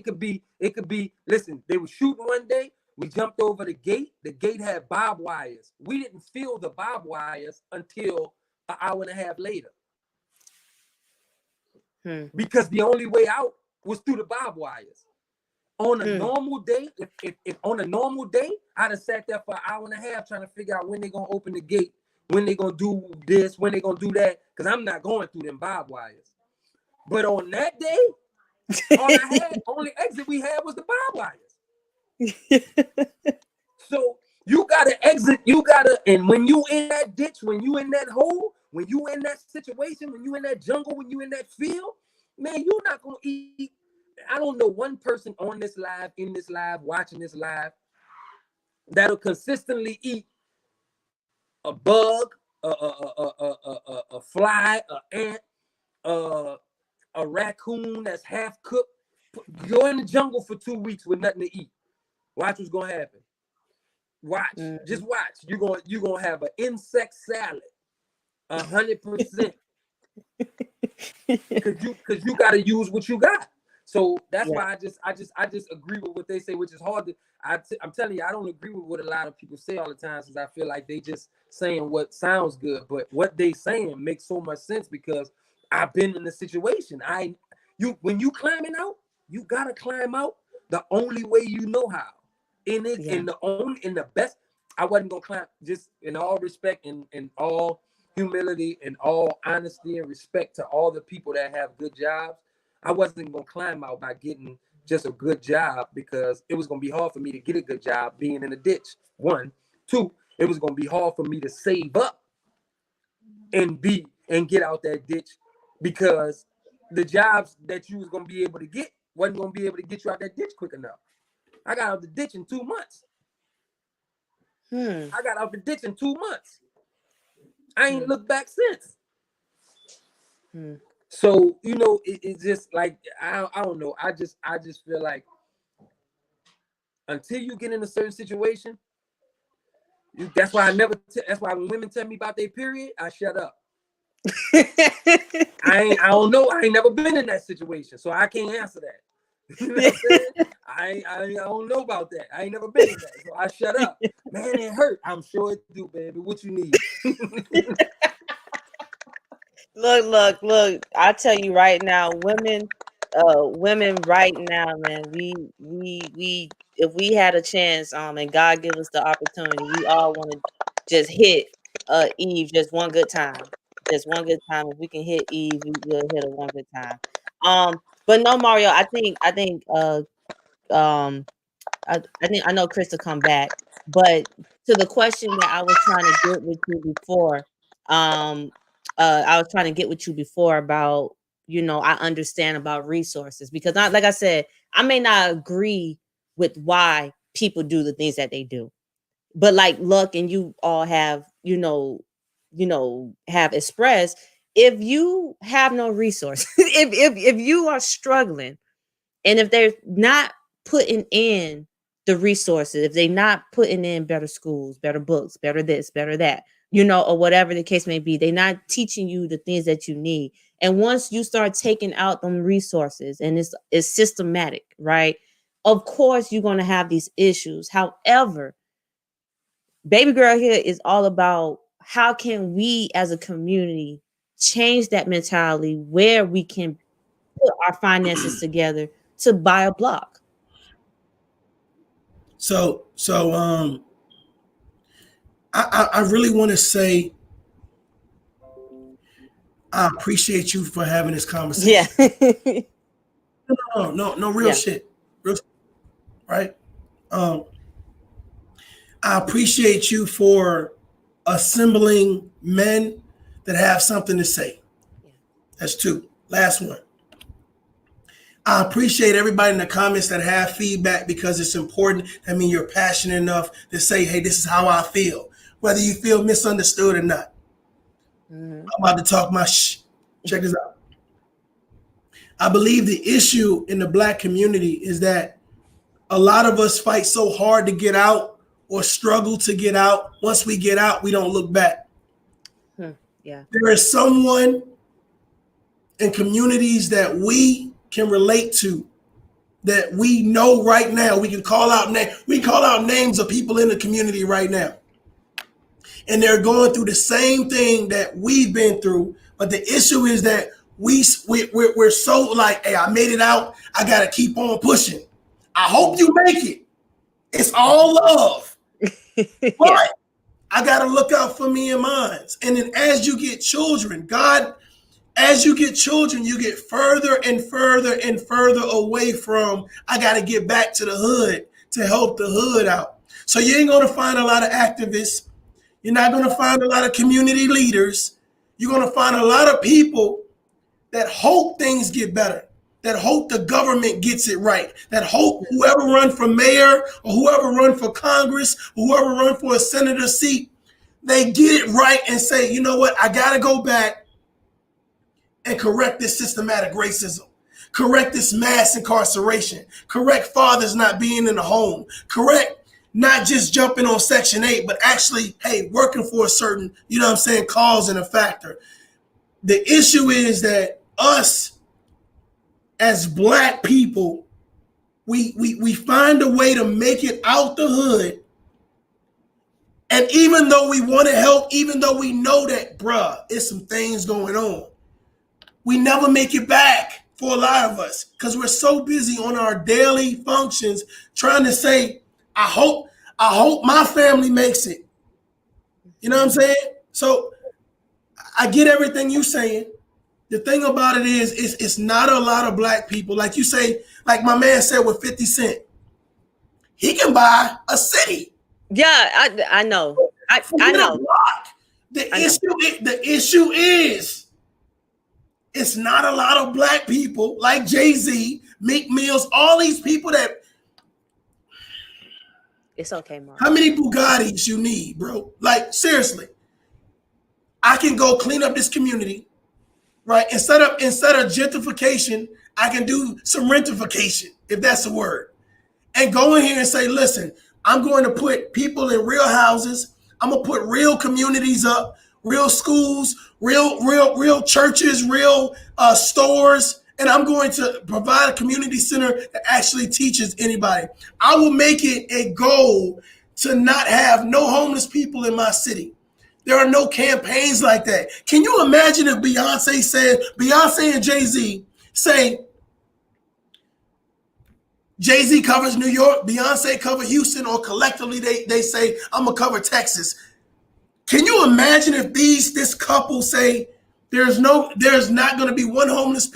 could be. Listen, they were shooting one day. We jumped over the gate. The gate had barbed wires. We didn't feel the barbed wires until an hour and a half later. Because the only way out was through the barbed wires. On a normal day, if on a normal day, I'd have sat there for an hour and a half trying to figure out when they're gonna open the gate, when they're gonna do this, when they're gonna do that, because I'm not going through them barbed wires. But on that day, only exit we had was the barbed wires. So you gotta exit, and when you in that ditch, when you in that hole, when you in that situation, when you in that jungle, when you in that field, man, you're not gonna eat. I don't know one person on this live, in this live, watching this live, that'll consistently eat a bug, a fly, an ant, a raccoon that's half cooked. Go in the jungle for 2 weeks with nothing to eat. Watch what's gonna happen. Watch, just watch. You're gonna have an insect salad, 100%. Because you gotta use what you got. So that's why I just agree with what they say, which is hard to. I'm telling you, I don't agree with what a lot of people say all the time, because I feel like they just saying what sounds good, but what they saying makes so much sense because I've been in the situation. When you climbing out, you gotta climb out the only way you know how. In the best. I wasn't gonna climb, just in all respect and in all humility and all honesty and respect to all the people that have good jobs. I wasn't gonna climb out by getting just a good job, because it was gonna be hard for me to get a good job being in a ditch. 1, 2, it was gonna be hard for me to save up and get out that ditch, because the jobs that you was gonna be able to get wasn't gonna be able to get you out that ditch quick enough. I got out the ditch in 2 months. I got out the ditch in 2 months. I ain't looked back since. So, it's just like, I don't know. I just feel like until you get in a certain situation, that's why when women tell me about their period, I shut up. I don't know. I ain't never been in that situation, so I can't answer that. You know what I'm saying? I don't know about that. I ain't never been in that, so I shut up. Man, it hurt. I'm sure it do, baby. What you need? Look. I tell you right now, women right now, man, we if we had a chance, and God give us the opportunity, we all want to just hit Eve just one good time. Just one good time. If we can hit Eve, we will hit her one good time. But no, Mario, I think I know Chris will come back, but to the question that I was trying to get with you before, I was trying to get with you before about, I understand about resources, because like I said, I may not agree with why people do the things that they do, but like Luck and you all have, have expressed, if you have no resource, if you are struggling, and if they're not putting in the resources, if they're not putting in better schools, better books, better this, better that, or whatever the case may be, they're not teaching you the things that you need. And once you start taking out them resources and it's systematic, right? Of course, you're going to have these issues. However, Baby Girl here is all about how can we as a community change that mentality where we can put our finances together to buy a block. So I really want to say I appreciate you for having this conversation. Yeah. No real shit. Real, right? I appreciate you for assembling men that have something to say. That's two. Last one. I appreciate everybody in the comments that have feedback because it's important. I mean, you're passionate enough to say, hey, this is how I feel, whether you feel misunderstood or not. I'm about to talk my shh. Check this out. I believe the issue in the Black community is that a lot of us fight so hard to get out or struggle to get out. Once we get out, we don't look back. Yeah. There is someone in communities that we can relate to, that we know right now. We can call out names of people in the community right now. And they're going through the same thing that we've been through. But the issue is that we're so like, hey, I made it out. I got to keep on pushing. I hope you make it. It's all love. But I got to look out for me and mine. And then as you get children, as you get children, you get further and further and further away from, I got to get back to the hood to help the hood out. So you ain't going to find a lot of activists. You're not going to find a lot of community leaders. You're going to find a lot of people that hope things get better, that hope the government gets it right, that hope whoever run for mayor or whoever run for Congress, or whoever run for a senator seat, they get it right and say, you know what, I got to go back and correct this systematic racism, correct this mass incarceration, correct fathers not being in the home, correct not just jumping on Section 8, but actually, hey, working for a certain, cause and a factor. The issue is that us as Black people, we find a way to make it out the hood. And even though we want to help, even though we know that, there's some things going on, we never make it back for a lot of us because we're so busy on our daily functions trying to say, I hope my family makes it. You know what I'm saying? So I get everything you're saying. The thing about it is it's not a lot of Black people. Like you say, like my man said with 50 Cent, he can buy a city. Yeah, I know. I know. The issue is it's not a lot of Black people like Jay-Z, Meek Mills, all these people that. It's okay, Mark. How many Bugattis you need, bro? Like, seriously. I can go clean up this community, right? Instead of gentrification, I can do some rentification, if that's a word. And go in here and say, listen, I'm going to put people in real houses. I'm going to put real communities up, real schools, real churches, real stores. And I'm going to provide a community center that actually teaches anybody. I will make it a goal to not have no homeless people in my city. There are no campaigns like that. Can you imagine if Beyonce and Jay-Z say, Jay-Z covers New York, Beyonce covers Houston, or collectively they say, I'm going to cover Texas. Can you imagine if this couple say, there's not going to be one homeless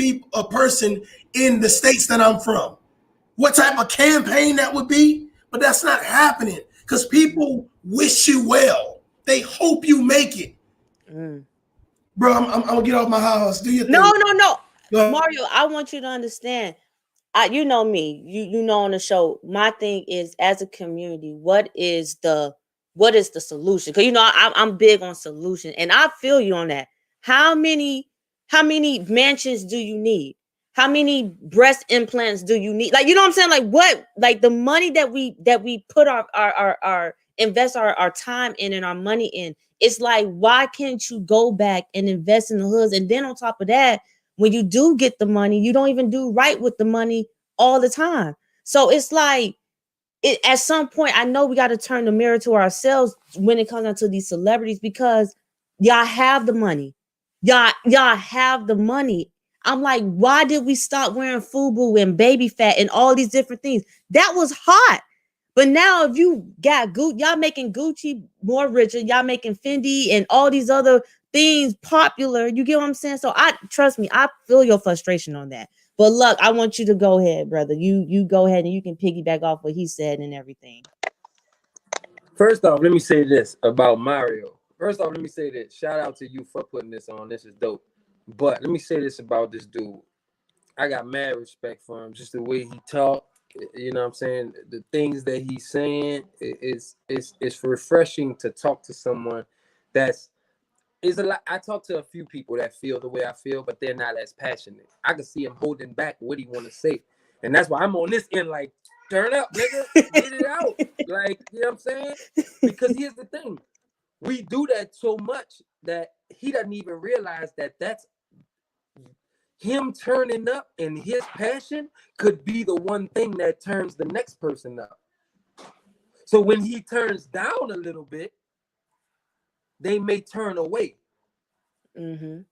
person in the states that I'm from? What type of campaign that would be? But that's not happening because people wish you well. They hope you make it. Bro, I'm going to get off my house. Do your thing. No. Mario, I want you to understand. You know me. You know on the show. My thing is, as a community, what is the solution? Because I'm big on solution, and I feel you on that. How many mansions do you need? How many breast implants do you need? Like, you know what I'm saying? Like, what, like the money that we put our invest our time in and our money in. It's like, why can't you go back and invest in the hoods? And then on top of that, when you do get the money, you don't even do right with the money all the time. So it's like, at some point, I know we got to turn the mirror to ourselves when it comes down to these celebrities, because y'all have the money. Y'all have the money. I'm like, why did we stop wearing FUBU and baby fat and all these different things? That was hot. But now if you got Gucci, y'all making Gucci more richer, y'all making Fendi and all these other things popular. You get what I'm saying? So trust me, I feel your frustration on that. But look, I want you to go ahead, brother. You go ahead and you can piggyback off what he said and everything. First off, let me say this about Mario. First off, let me say this. Shout out to you for putting this on. This is dope. But let me say this about this dude. I got mad respect for him. Just the way he talked. You know what I'm saying? The things that he's saying it's refreshing to talk to someone that's is a lot. I talk to a few people that feel the way I feel, but they're not as passionate. I can see him holding back what he want to say, and that's why I'm on this end. Like, turn up, nigga, get it out. Like, you know what I'm saying? Because here's the thing: we do that so much that he doesn't even realize that that's him turning up, and his passion could be the one thing that turns the next person up. So when he turns down a little bit, they may turn away. Mm-hmm.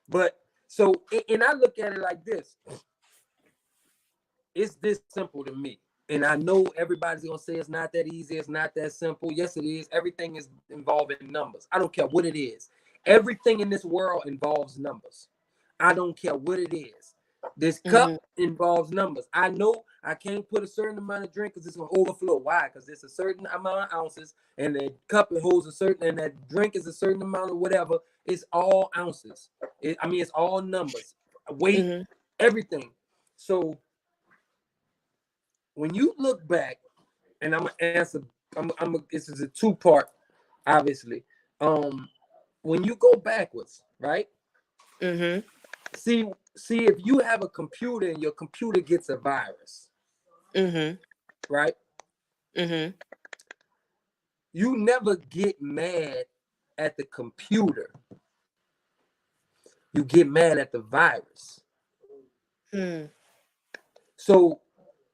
But so, and I look at it like this. It's this simple to me. And I know everybody's going to say it's not that easy. It's not that simple. Yes, it is. Everything is involving numbers. I don't care what it is. Everything in this world involves numbers. I don't care what it is. This cup involves numbers. I know I can't put a certain amount of drink because it's going to overflow. Why? Because it's a certain amount of ounces, and the cup holds a certain, and that drink is a certain amount of whatever. It's all ounces. It's all numbers, weight, everything. So when you look back, and I'm gonna answer, this is a two-part, obviously. When you go backwards, right? See if you have a computer and your computer gets a virus, right? You never get mad at the computer. You get mad at the virus. So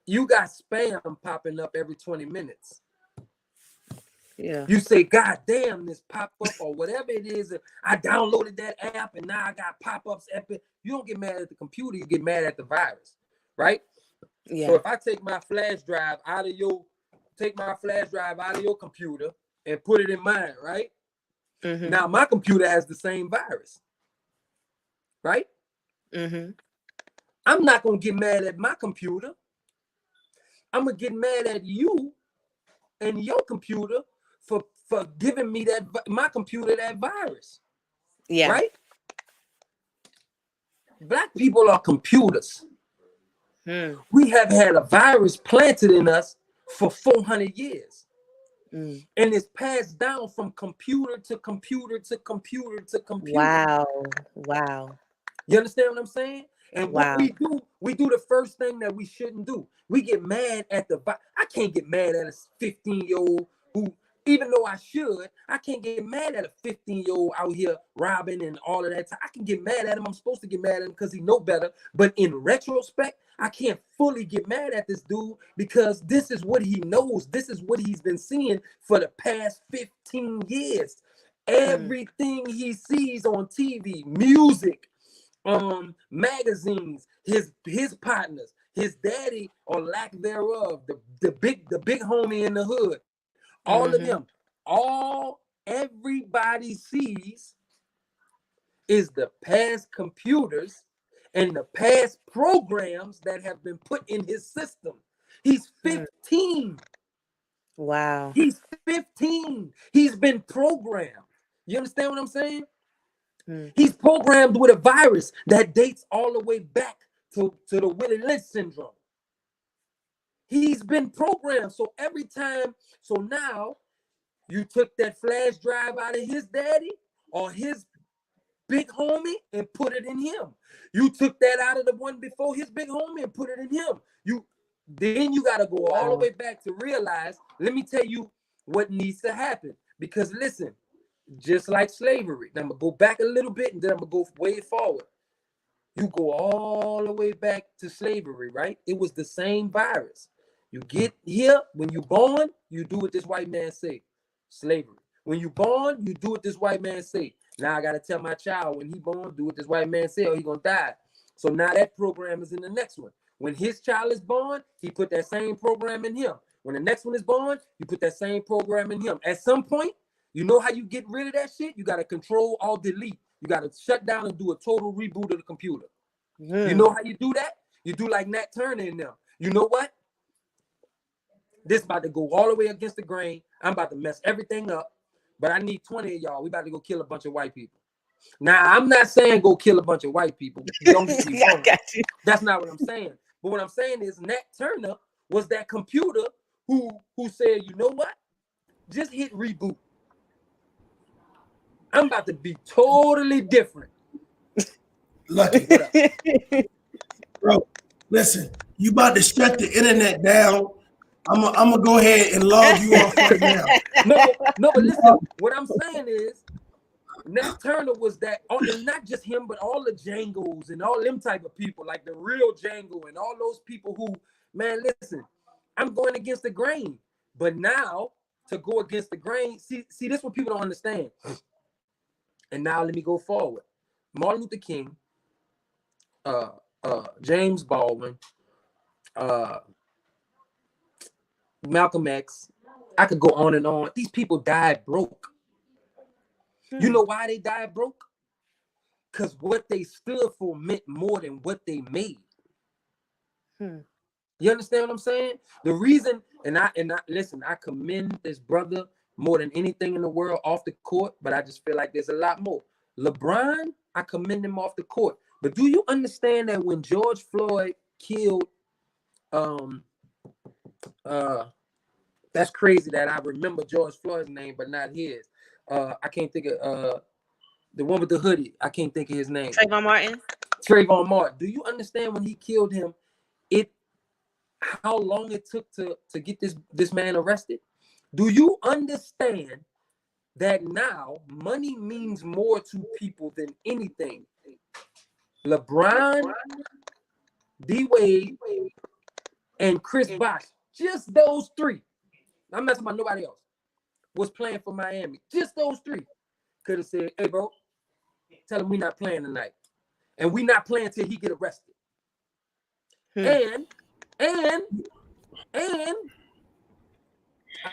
you got spam popping up every 20 minutes. Yeah. You say, God damn, this pop-up or whatever it is. I downloaded that app and now I got pop-ups. You don't get mad at the computer, you get mad at the virus, right? Yeah. So if I take my flash drive out of your computer and put it in mine, right? Now my computer has the same virus, right? I'm not gonna get mad at my computer. I'm gonna get mad at you and your computer for giving me my computer that virus. Yeah. Right? Black people are computers. We have had a virus planted in us for 400 years. And it's passed down from computer to computer to computer to computer. Wow. You understand what I'm saying? And what we do the first thing that we shouldn't do. We get mad at I can't get mad at a 15-year-old who, even though I should, I can't get mad at a 15-year-old out here robbing and all of that. I can get mad at him. I'm supposed to get mad at him because he know better. But in retrospect, I can't fully get mad at this dude because this is what he knows. This is what he's been seeing for the past 15 years. Everything he sees on TV, music, magazines, his partners, his daddy or lack thereof, the big homie in the hood, all of them, everybody sees is the past computers and the past programs that have been put in his system. He's 15. Wow. He's 15. He's been programmed. You understand what I'm saying? He's programmed with a virus that dates all the way back to the Willie Lynch syndrome. He's been programmed. So now you took that flash drive out of his daddy or his big homie and put it in him. You took that out of the one before his big homie and put it in him. Then you got to go all the way back to realize, let me tell you what needs to happen. Because listen, just like slavery, now I'm going to go back a little bit and then I'm going to go way forward. You go all the way back to slavery, right? It was the same virus. You get here, when you born, you do what this white man say. Slavery. When you born, you do what this white man say. Now I got to tell my child when he born, do what this white man say or he going to die. So now that program is in the next one. When his child is born, he put that same program in him. When the next one is born, you put that same program in him. At some point, you know how you get rid of that shit? You got to control, alt, delete. You got to shut down and do a total reboot of the computer. You know how you do that? You do like Nat Turner in them. You know what? This about to go all the way against the grain. I'm about to mess everything up. But I need 20 of y'all. We about to go kill a bunch of white people. Now, I'm not saying go kill a bunch of white people. Don't get me wrong. That's not what I'm saying. But what I'm saying is Nat Turner was that computer who said, you know what? Just hit reboot. I'm about to be totally different. Lucky. Bro, listen, you about to shut the internet down. I'm gonna go ahead and log you off right now. No, but listen, what I'm saying is Nat Turner was that, and not just him, but all the Django's and all them type of people, like the real Django and all those people who, man, listen, I'm going against the grain. But now, to go against the grain, see, this is what people don't understand. And now let me go forward. Martin Luther King, James Baldwin, Malcolm X, I could go on and on. These people died broke. You know why they died broke? Because what they stood for meant more than what they made. You understand what I'm saying? The reason, and I listen, I commend this brother more than anything in the world off the court, but I just feel like there's a lot more. LeBron, I commend him off the court. But do you understand that when George Floyd killed, that's crazy that I remember George Floyd's name, but not his. I can't think of the one with the hoodie. I can't think of his name. Trayvon Martin. Trayvon Martin. Do you understand when he killed him, how long it took to get this man arrested? Do you understand that now money means more to people than anything? LeBron, D-Wade, and Chris Bosh, just those three, I'm not talking about nobody else, was playing for Miami. Just those three could have said, hey, bro, tell him we're not playing tonight. And we're not playing till he get arrested. And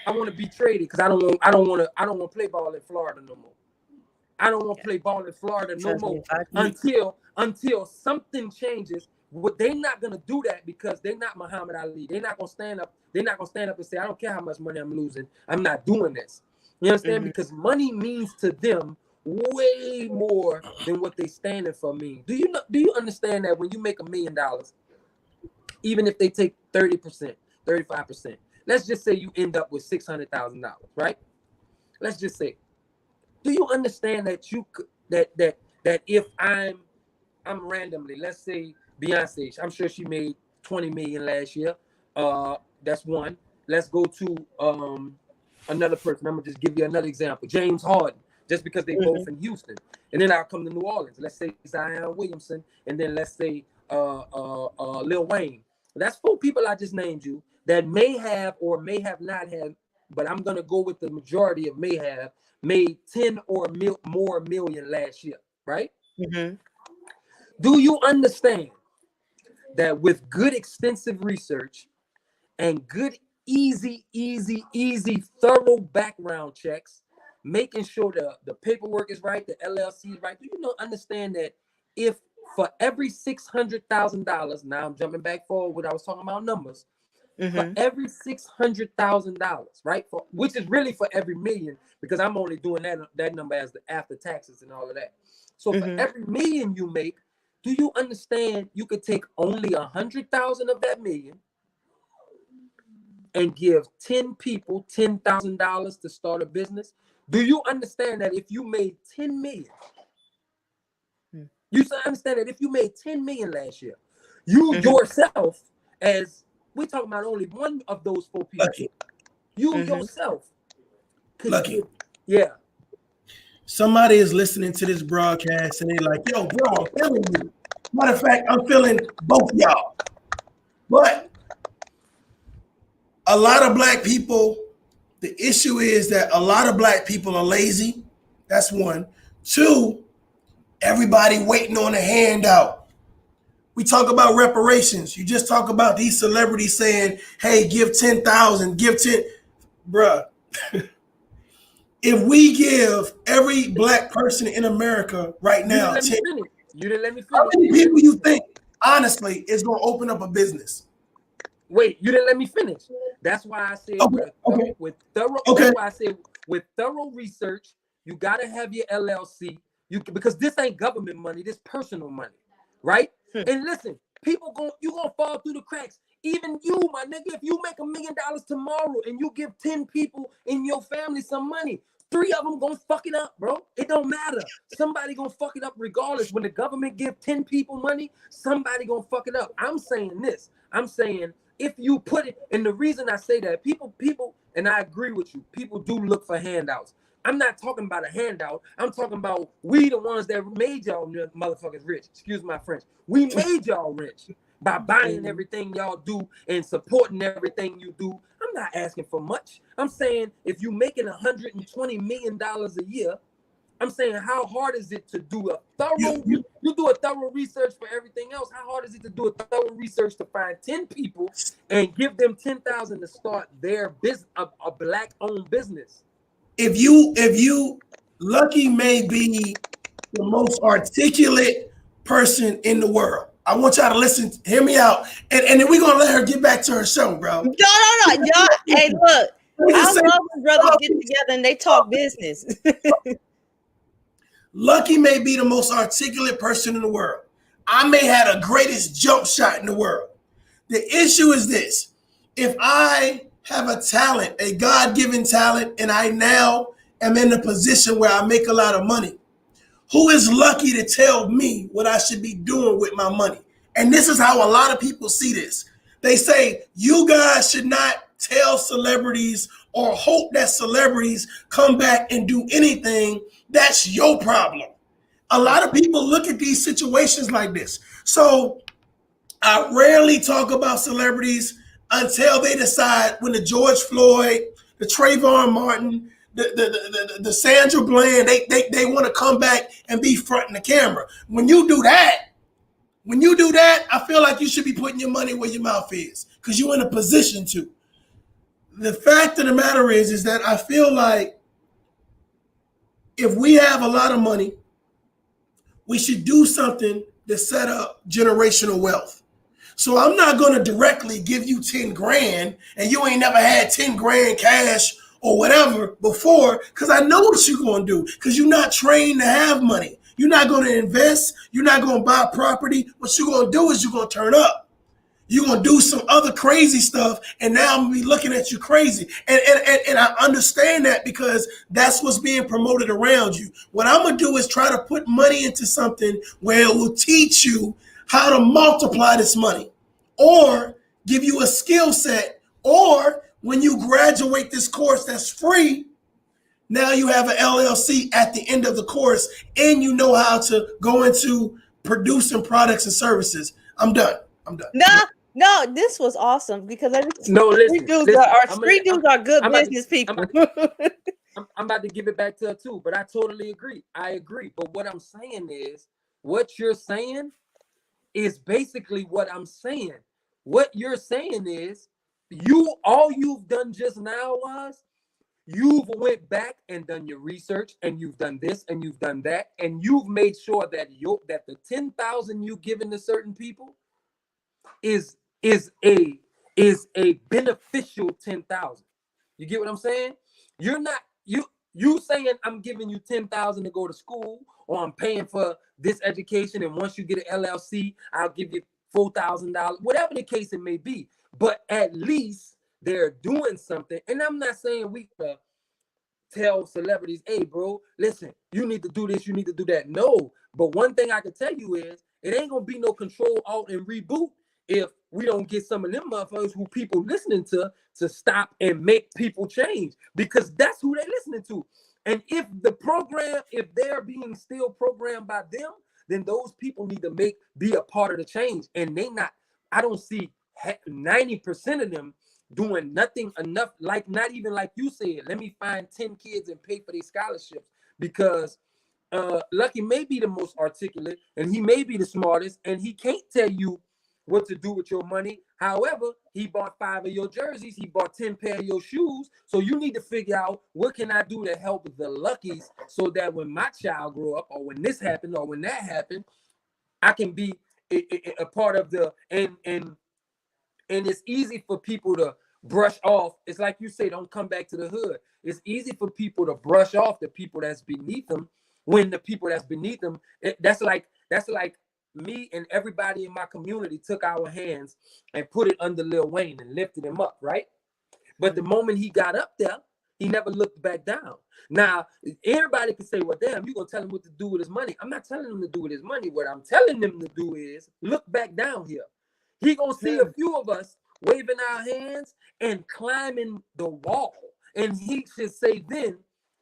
I want to be traded because I don't want to play ball in Florida no more. I don't want to play ball in Florida no more until something changes. They're not gonna do that because they're not Muhammad Ali. They're not gonna stand up. They're not gonna stand up and say, I don't care how much money I'm losing. I'm not doing this. You understand? Because money means to them way more than what they standing for mean. Do you understand that when you make $1 million, even if they take 30%, 35%, let's just say you end up with $600,000, right? Let's just say, do you understand that that if I'm randomly, let's say Beyonce, I'm sure she made 20 million last year. That's one. Let's go to another person. I'm gonna just give you another example. James Harden, just because they both in Houston. And then I'll come to New Orleans. Let's say Zion Williamson, and then let's say Lil Wayne. That's 4 people I just named you that may have or may have not had, but I'm gonna go with the majority of may have made 10 or more million last year, right? Do you understand that with good extensive research and good easy thorough background checks, making sure the paperwork is right, the LLC is right, do you understand that if for every $600,000, now I'm jumping back forward when I was talking about numbers, for every $600,000, right? Which is really for every million, because I'm only doing that number as the after taxes and all of that. So for every million you make, do you understand you could take only 100,000 of that million and give 10 people $10,000 to start a business? Do you understand that if you made 10 million You understand that if you made 10 million last year, you yourself, as we talking about only one of those 4 people, Lucky. you yourself could Lucky. give, yeah. Somebody is listening to this broadcast and they're like, yo, bro, I'm feeling you. Matter of fact, I'm feeling both y'all. But a lot of black people, the issue is that a lot of black people are lazy. That's one. 2, everybody waiting on a handout. We talk about reparations. You just talk about these celebrities saying, hey, give 10,000, give 10. Bruh. If we give every black person in America right now, You didn't let me finish. How many people you think, honestly, is going to open up a business? Wait, you didn't let me finish. That's why I said with thorough. That's why I said with thorough research, you got to have your LLC. Because this ain't government money, this personal money, right? And listen, people you gonna fall through the cracks. Even you, my nigga, if you make $1 million tomorrow and you give 10 people in your family some money, 3 of them gonna fuck it up, bro. It don't matter. Somebody gonna fuck it up regardless. When the government give 10 people money, somebody gonna fuck it up. I'm saying this. I'm saying if you put it, and the reason I say that, people, and I agree with you, people do look for handouts. I'm not talking about a handout. I'm talking about we the ones that made y'all motherfuckers rich. Excuse my French. We made y'all rich by buying everything y'all do and supporting everything you do. I'm not asking for much. I'm saying if you're making $120 million a year, I'm saying how hard is it to do a thorough, you do a thorough research for everything else. How hard is it to do a thorough research to find 10 people and give them 10,000 to start their business, a black-owned business? If you Lucky may be the most articulate person in the world. I want y'all to listen, hear me out, and then we're gonna let her get back to her show, bro. No. Y'all, hey, look, I love when brothers get together and they talk business. Lucky may be the most articulate person in the world. I may have the greatest jump shot in the world. The issue is this: if I have a talent, a God-given talent, and I now am in a position where I make a lot of money, who is Lucky to tell me what I should be doing with my money? And this is how a lot of people see this. They say, you guys should not tell celebrities or hope that celebrities come back and do anything. That's your problem. A lot of people look at these situations like this. So I rarely talk about celebrities until they decide, when the George Floyd, the Trayvon Martin, the Sandra Bland, they want to come back and be fronting the camera. When you do that, I feel like you should be putting your money where your mouth is, because you're in a position to. The fact of the matter is that I feel like if we have a lot of money, we should do something to set up generational wealth. So I'm not going to directly give you 10 grand and you ain't never had 10 grand cash or whatever before, because I know what you're going to do, because you're not trained to have money. You're not going to invest. You're not going to buy property. What you're going to do is you're going to turn up. You're going to do some other crazy stuff, and now I'm going to be looking at you crazy. And I understand that, because that's what's being promoted around you. What I'm going to do is try to put money into something where it will teach you how to multiply this money, or give you a skill set, or when you graduate this course that's free, now you have an LLC at the end of the course, and you know how to go into producing products and services. I'm done. No, this was awesome, because Street dudes are good business people. I'm about to give it back to her too, but I totally agree. I agree. But what I'm saying is, what you're saying is basically what I'm saying. What you're saying is, all you've done just now was you've went back and done your research, and you've done this and you've done that, and you've made sure that the 10,000 you given to certain people is a beneficial 10,000. You get what I'm saying? You're not you saying I'm giving you 10,000 to go to school, or I'm paying for this education, and once you get an LLC, I'll give you $4,000, whatever the case it may be. But at least they're doing something. And I'm not saying we tell celebrities, hey, bro, listen, you need to do this, you need to do that. No, But one thing I can tell you is it ain't gonna be no control alt and reboot if we don't get some of them motherfuckers who people listening to stop and make people change, because that's who they listening to. And if the program, if they're being still programmed by them, then those people need to be a part of the change. And they not, I don't see 90% of them doing nothing enough, like not even like you said, let me find 10 kids and pay for their scholarships, because Lucky may be the most articulate and he may be the smartest and he can't tell you what to do with your money. However, he bought 5 of your jerseys, he bought 10 pair of your shoes. So you need to figure out, what can I do to help the Luckies so that when my child grow up, or when this happened, or when that happened, I can be a part of the, and it's easy for people to brush off. It's like you say, don't come back to the hood. It's easy for people to brush off the people that's beneath them, when the people that's beneath them, that's like me and everybody in my community took our hands and put it under Lil Wayne and lifted him up, right? But the moment he got up there, he never looked back down. Now, everybody can say, well, damn, you're going to tell him what to do with his money. I'm not telling him to do with his money. What I'm telling them to do is look back down here. He going to see a few of us waving our hands and climbing the wall. And he should say, then,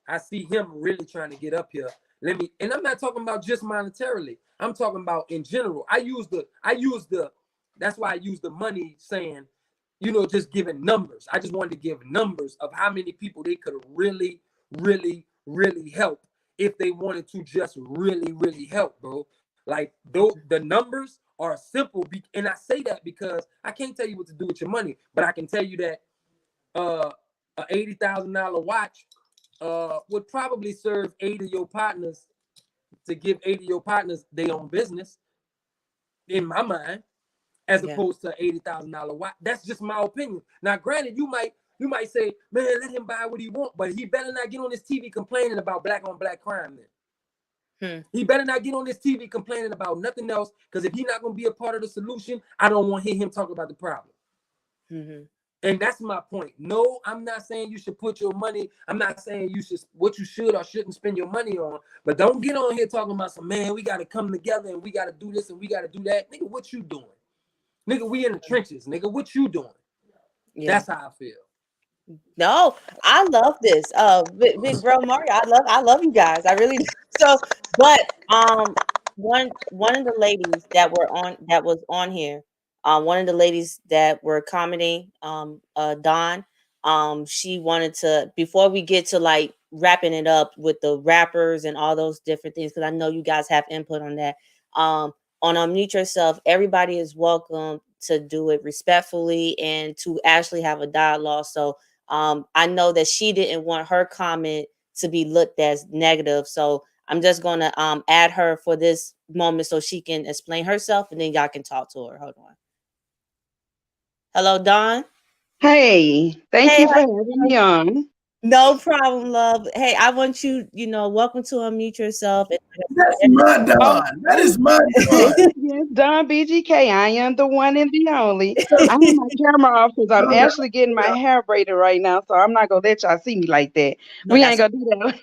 I see him really trying to get up here. And I'm not talking about just monetarily. I'm talking about in general. That's why I use the money saying, just giving numbers. I just wanted to give numbers of how many people they could really, really, really help if they wanted to just really, really help, bro. Like, the numbers are simple. And I say that because I can't tell you what to do with your money, but I can tell you that a $80,000 watch would probably serve 8 of your partners, to give 8 of your partners their own business, in my mind, as opposed to $80,000 watch. That's just my opinion. Now, granted, you might say, man, let him buy what he want, but he better not get on his TV complaining about black on black crime then. He better not get on this TV complaining about nothing else, because if he's not going to be a part of the solution, I don't want to hear him talk about the problem. And that's my point. No, I'm not saying you should put your money. I'm not saying what you should or shouldn't spend your money on. But don't get on here talking about some, man, we got to come together and we got to do this and we got to do that. Nigga, what you doing? Nigga, we in the trenches. Nigga, what you doing? That's how I feel. No, I love this. Big bro Mario, I love you guys. I really do. So, but one of the ladies that was on here, one of the ladies that were commenting, Dawn, she wanted to, before we get to like wrapping it up with the rappers and all those different things, because I know you guys have input on that. On Unmute Yourself, everybody is welcome to do it respectfully and to actually have a dialogue. So I know that she didn't want her comment to be looked as negative. So I'm just going to add her for this moment so she can explain herself, and then y'all can talk to her. Hold on. Hello, Dawn. Hey, thank you for having me on. No problem, love. Hey, I want you, welcome to Unmute Yourself. That's my Dawn. That is my Dawn. Yes, Don BGK. I am the one and the only. I have my camera off because I'm actually getting my hair braided right now, so I'm not gonna let y'all see me like that. No, we ain't gonna do that.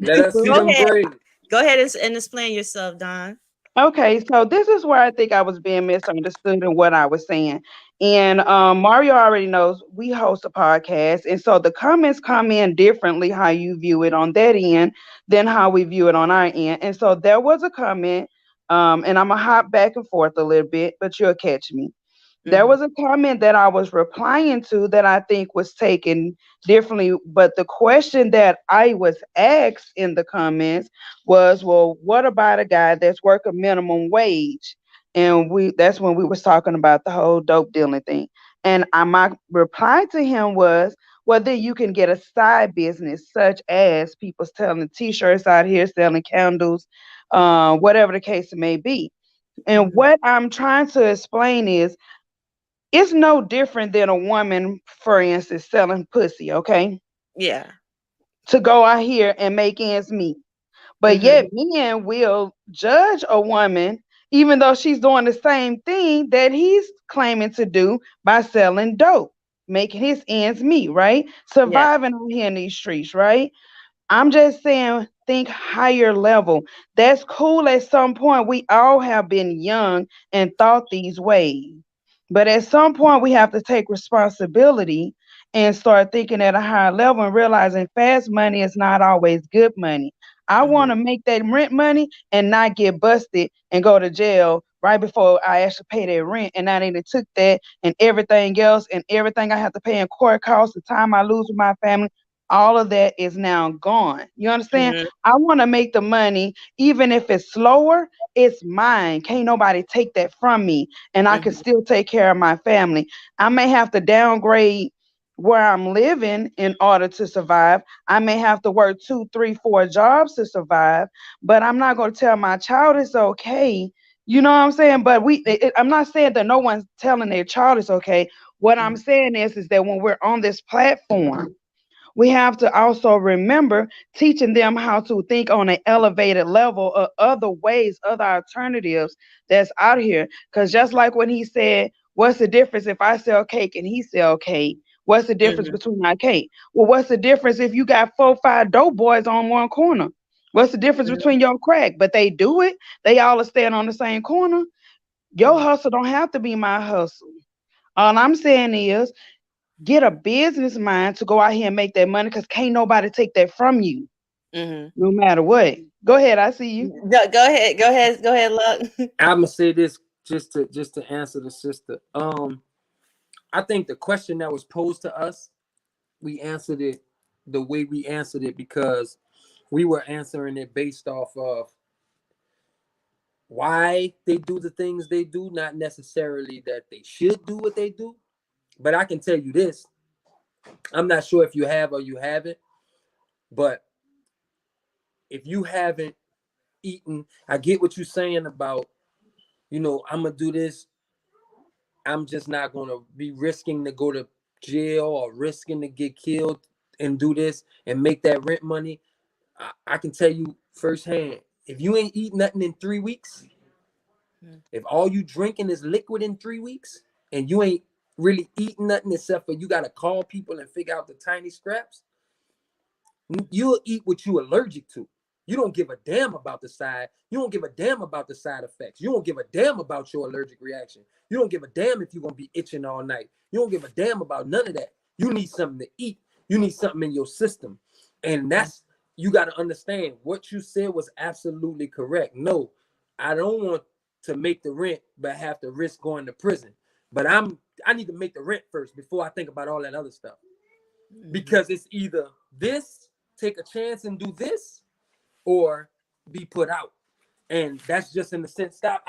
Let us see them braids. Go ahead and explain yourself, Don. Okay, so this is where I think I was being misunderstood in what I was saying. And Mario already knows we host a podcast. And so the comments come in differently how you view it on that end than how we view it on our end. And so there was a comment, and I'm going to hop back and forth a little bit, but you'll catch me. There was a comment that I was replying to that I think was taken differently. But the question that I was asked in the comments was, well, what about a guy that's working minimum wage? And that's when we was talking about the whole dope dealing thing. And my reply to him was, well, then you can get a side business, such as people selling t-shirts out here, selling candles, whatever the case may be. And what I'm trying to explain is, it's no different than a woman, for instance, selling pussy, okay? Yeah. To go out here and make ends meet. But yet men will judge a woman, even though she's doing the same thing that he's claiming to do by selling dope, making his ends meet, right? Surviving out here in these streets, right? I'm just saying, think higher level. That's cool at some point. We all have been young and thought these ways. But at some point, we have to take responsibility and start thinking at a higher level and realizing fast money is not always good money. I want to make that rent money and not get busted and go to jail right before I actually pay that rent. And now they done took that and everything else and everything I have to pay in court costs, the time I lose with my family, all of that is now gone. You understand? Mm-hmm. I want to make the money, even if it's slower, it's mine. Can't nobody take that from me. And I can Mm-hmm. still take care of my family. I may have to downgrade where I'm living in order to survive. I may have to work 2, 3, 4 jobs to survive, but I'm not going to tell my child it's okay. You know what I'm saying? But I'm not saying that no one's telling their child it's okay. What I'm saying is that when we're on this platform, we have to also remember teaching them how to think on an elevated level of other ways, other alternatives that's out here. Because just like when he said, what's the difference if I sell cake and he sell cake? What's the difference Mm-hmm. between our cake? Well, what's the difference if you got 4, 5 dope boys on one corner? What's the difference between your crack? But they do it. They all are staying on the same corner. Your hustle don't have to be my hustle. All I'm saying is get a business mind to go out here and make that money because can't nobody take that from you, Mm-hmm. no matter what. Go ahead, I see you. Go ahead. Go ahead. Go ahead, Luck. I'm gonna say this just to answer the sister. I think the question that was posed to us, we answered it the way we answered it because we were answering it based off of why they do the things they do, not necessarily that they should do what they do. But I can tell you this, I'm not sure if you have or you haven't, but if you haven't eaten, I get what you're saying about, I'm gonna do this. I'm just not gonna be risking to go to jail or risking to get killed and do this and make that rent money. I can tell you firsthand, if you ain't eat nothing in 3 weeks, if all you drinking is liquid in 3 weeks, and you ain't really eating nothing except for you gotta call people and figure out the tiny scraps, you'll eat what you allergic to. You don't give a damn about the side. You don't give a damn about the side effects. You don't give a damn about your allergic reaction. You don't give a damn if you're gonna be itching all night. You don't give a damn about none of that. You need something to eat. You need something in your system. And that's, you got to understand what you said was absolutely correct. No, I don't want to make the rent but have to risk going to prison. But I need to make the rent first before I think about all that other stuff. Because it's either this, take a chance and do this, or be put out. And that's just in the sense, stop,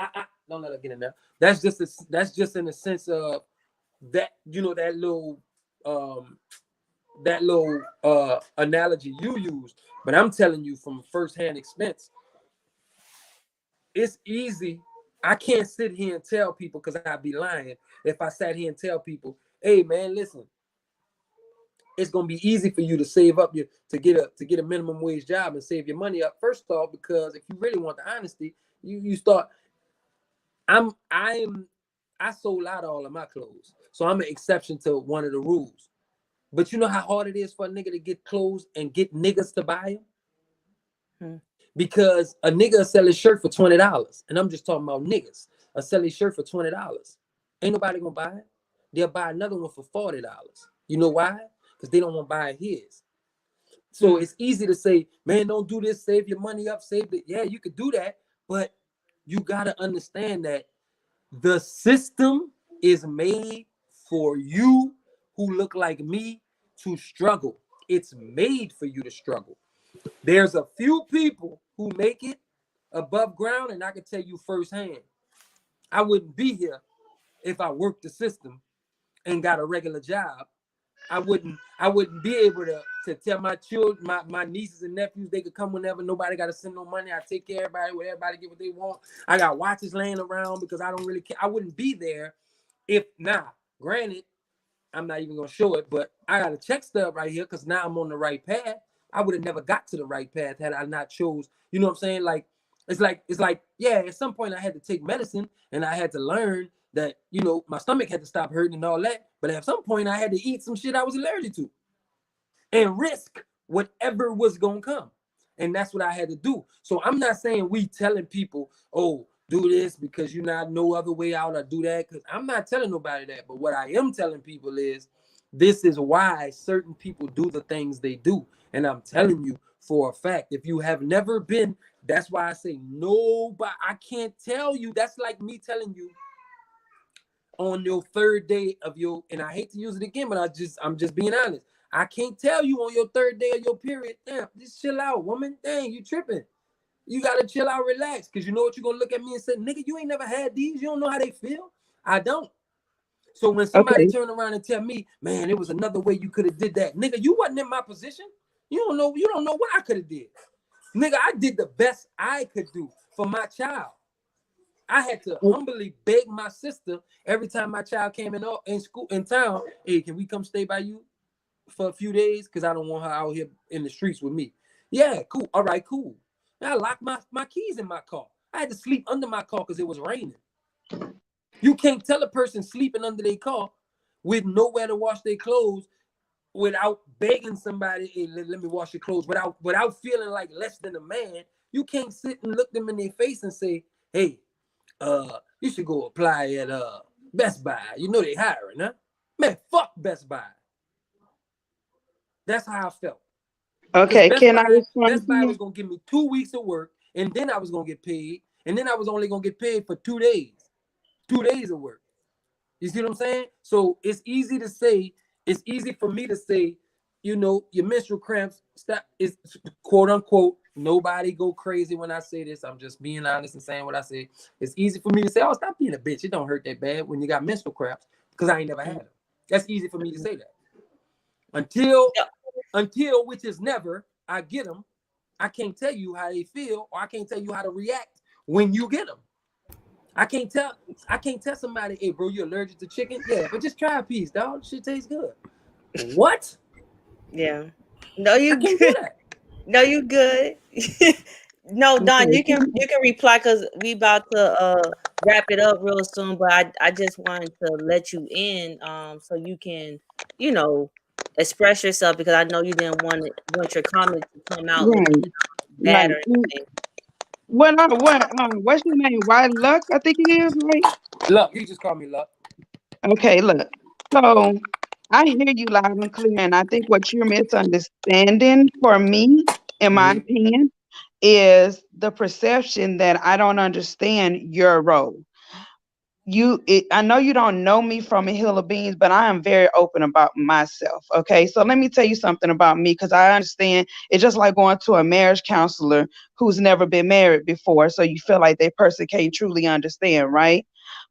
don't let her get in there. That's just in the sense of that, that little analogy you used. But I'm telling you from firsthand expense, it's easy. I can't sit here and tell people, because I'd be lying if I sat here and tell people, hey man, listen, it's gonna be easy for you to save up to get a minimum wage job and save your money up. First off, because if you really want the honesty, you start. I sold out all of my clothes, so I'm an exception to one of the rules. But you know how hard it is for a nigga to get clothes and get niggas to buy them? Because a nigga will sell his shirt for $20, and I'm just talking about niggas. A sell his shirt for $20. Ain't nobody gonna buy it. They'll buy another one for $40. You know why? Because they don't want to buy his. So it's easy to say, man, don't do this, save your money up, save it. Yeah, you could do that, but you gotta understand that the system is made for you who look like me to struggle. It's made for you to struggle. There's a few people who make it above ground, and I can tell you firsthand, I wouldn't be here if I worked the system and got a regular job. I wouldn't be able to tell my children, my nieces and nephews, they could come whenever. Nobody got to send no money. I take care of everybody, everybody get what they want. I got watches laying around because I don't really care. I wouldn't be there if, granted, I'm not even gonna show it, but I got a check stub right here because now I'm on the right path. I would have never got to the right path had I not chose. You know what I'm saying? Like it's like yeah. At some point I had to take medicine and I had to learn that my stomach had to stop hurting and all that. But at some point I had to eat some shit I was allergic to and risk whatever was gonna come. And that's what I had to do. So I'm not saying we telling people, oh, do this because you not no other way out, or do that. Because I'm not telling nobody that. But what I am telling people is this is why certain people do the things they do. And I'm telling you for a fact, if you have never been, that's why I say nobody, I can't tell you. That's like me telling you on your third day of your, and I hate to use it again, but I'm just being honest. I can't tell you on your third day of your period, damn, just chill out, woman. Dang, you tripping. You gotta chill out, relax, because you know what, you're gonna look at me and say, nigga, you ain't never had these. You don't know how they feel. I don't. So when somebody turn around and tell me, man, it was another way you could have did that, nigga, you wasn't in my position. You don't know what I could have did. Nigga, I did the best I could do for my child. I had to humbly beg my sister every time my child came in town, hey, can we come stay by you for a few days? Because I don't want her out here in the streets with me. Yeah, cool. All right, cool. I locked my keys in my car. I had to sleep under my car because it was raining. You can't tell a person sleeping under their car with nowhere to wash their clothes without begging somebody, hey, let me wash your clothes, without feeling like less than a man. You can't sit and look them in their face and say, hey, you should go apply at Best Buy. You know they hiring, huh? Man, fuck Best Buy. That's how I felt. Okay, can I respond? Best Buy was gonna give me 2 weeks of work, and then I was gonna get paid, and then I was only gonna get paid for 2 days. 2 days of work. You see what I'm saying? So it's easy for me to say, you know, your menstrual cramps, stop, is quote unquote, nobody go crazy when I say this. I'm just being honest and saying what I say. It's easy for me to say, oh, stop being a bitch. It don't hurt that bad when you got menstrual cramps, because I ain't never had them. That's easy for me to say that. Until which is never, I get them, I can't tell you how they feel, or I can't tell you how to react when you get them. I can't tell somebody, hey, bro, you allergic to chicken? Yeah, but just try a piece, dog. Shit tastes good. What? Yeah. No, you can't good. do that. No, you good. No, Don, you can reply because we about to wrap it up real soon. But I just wanted to let you in so you can, you know, express yourself, because I know you didn't want your comment to come out looking bad or anything. What's your name? Wild Luck, I think it is, right? Luck, you just call me Luck. Okay, look. So I hear you loud and clear, and I think what you're misunderstanding for me, in my opinion, is the perception that I don't understand your role. I know you don't know me from a hill of beans, but I am very open about myself. Okay, so let me tell you something about me, because I understand it's just like going to a marriage counselor who's never been married before, so you feel like that person can't truly understand, right?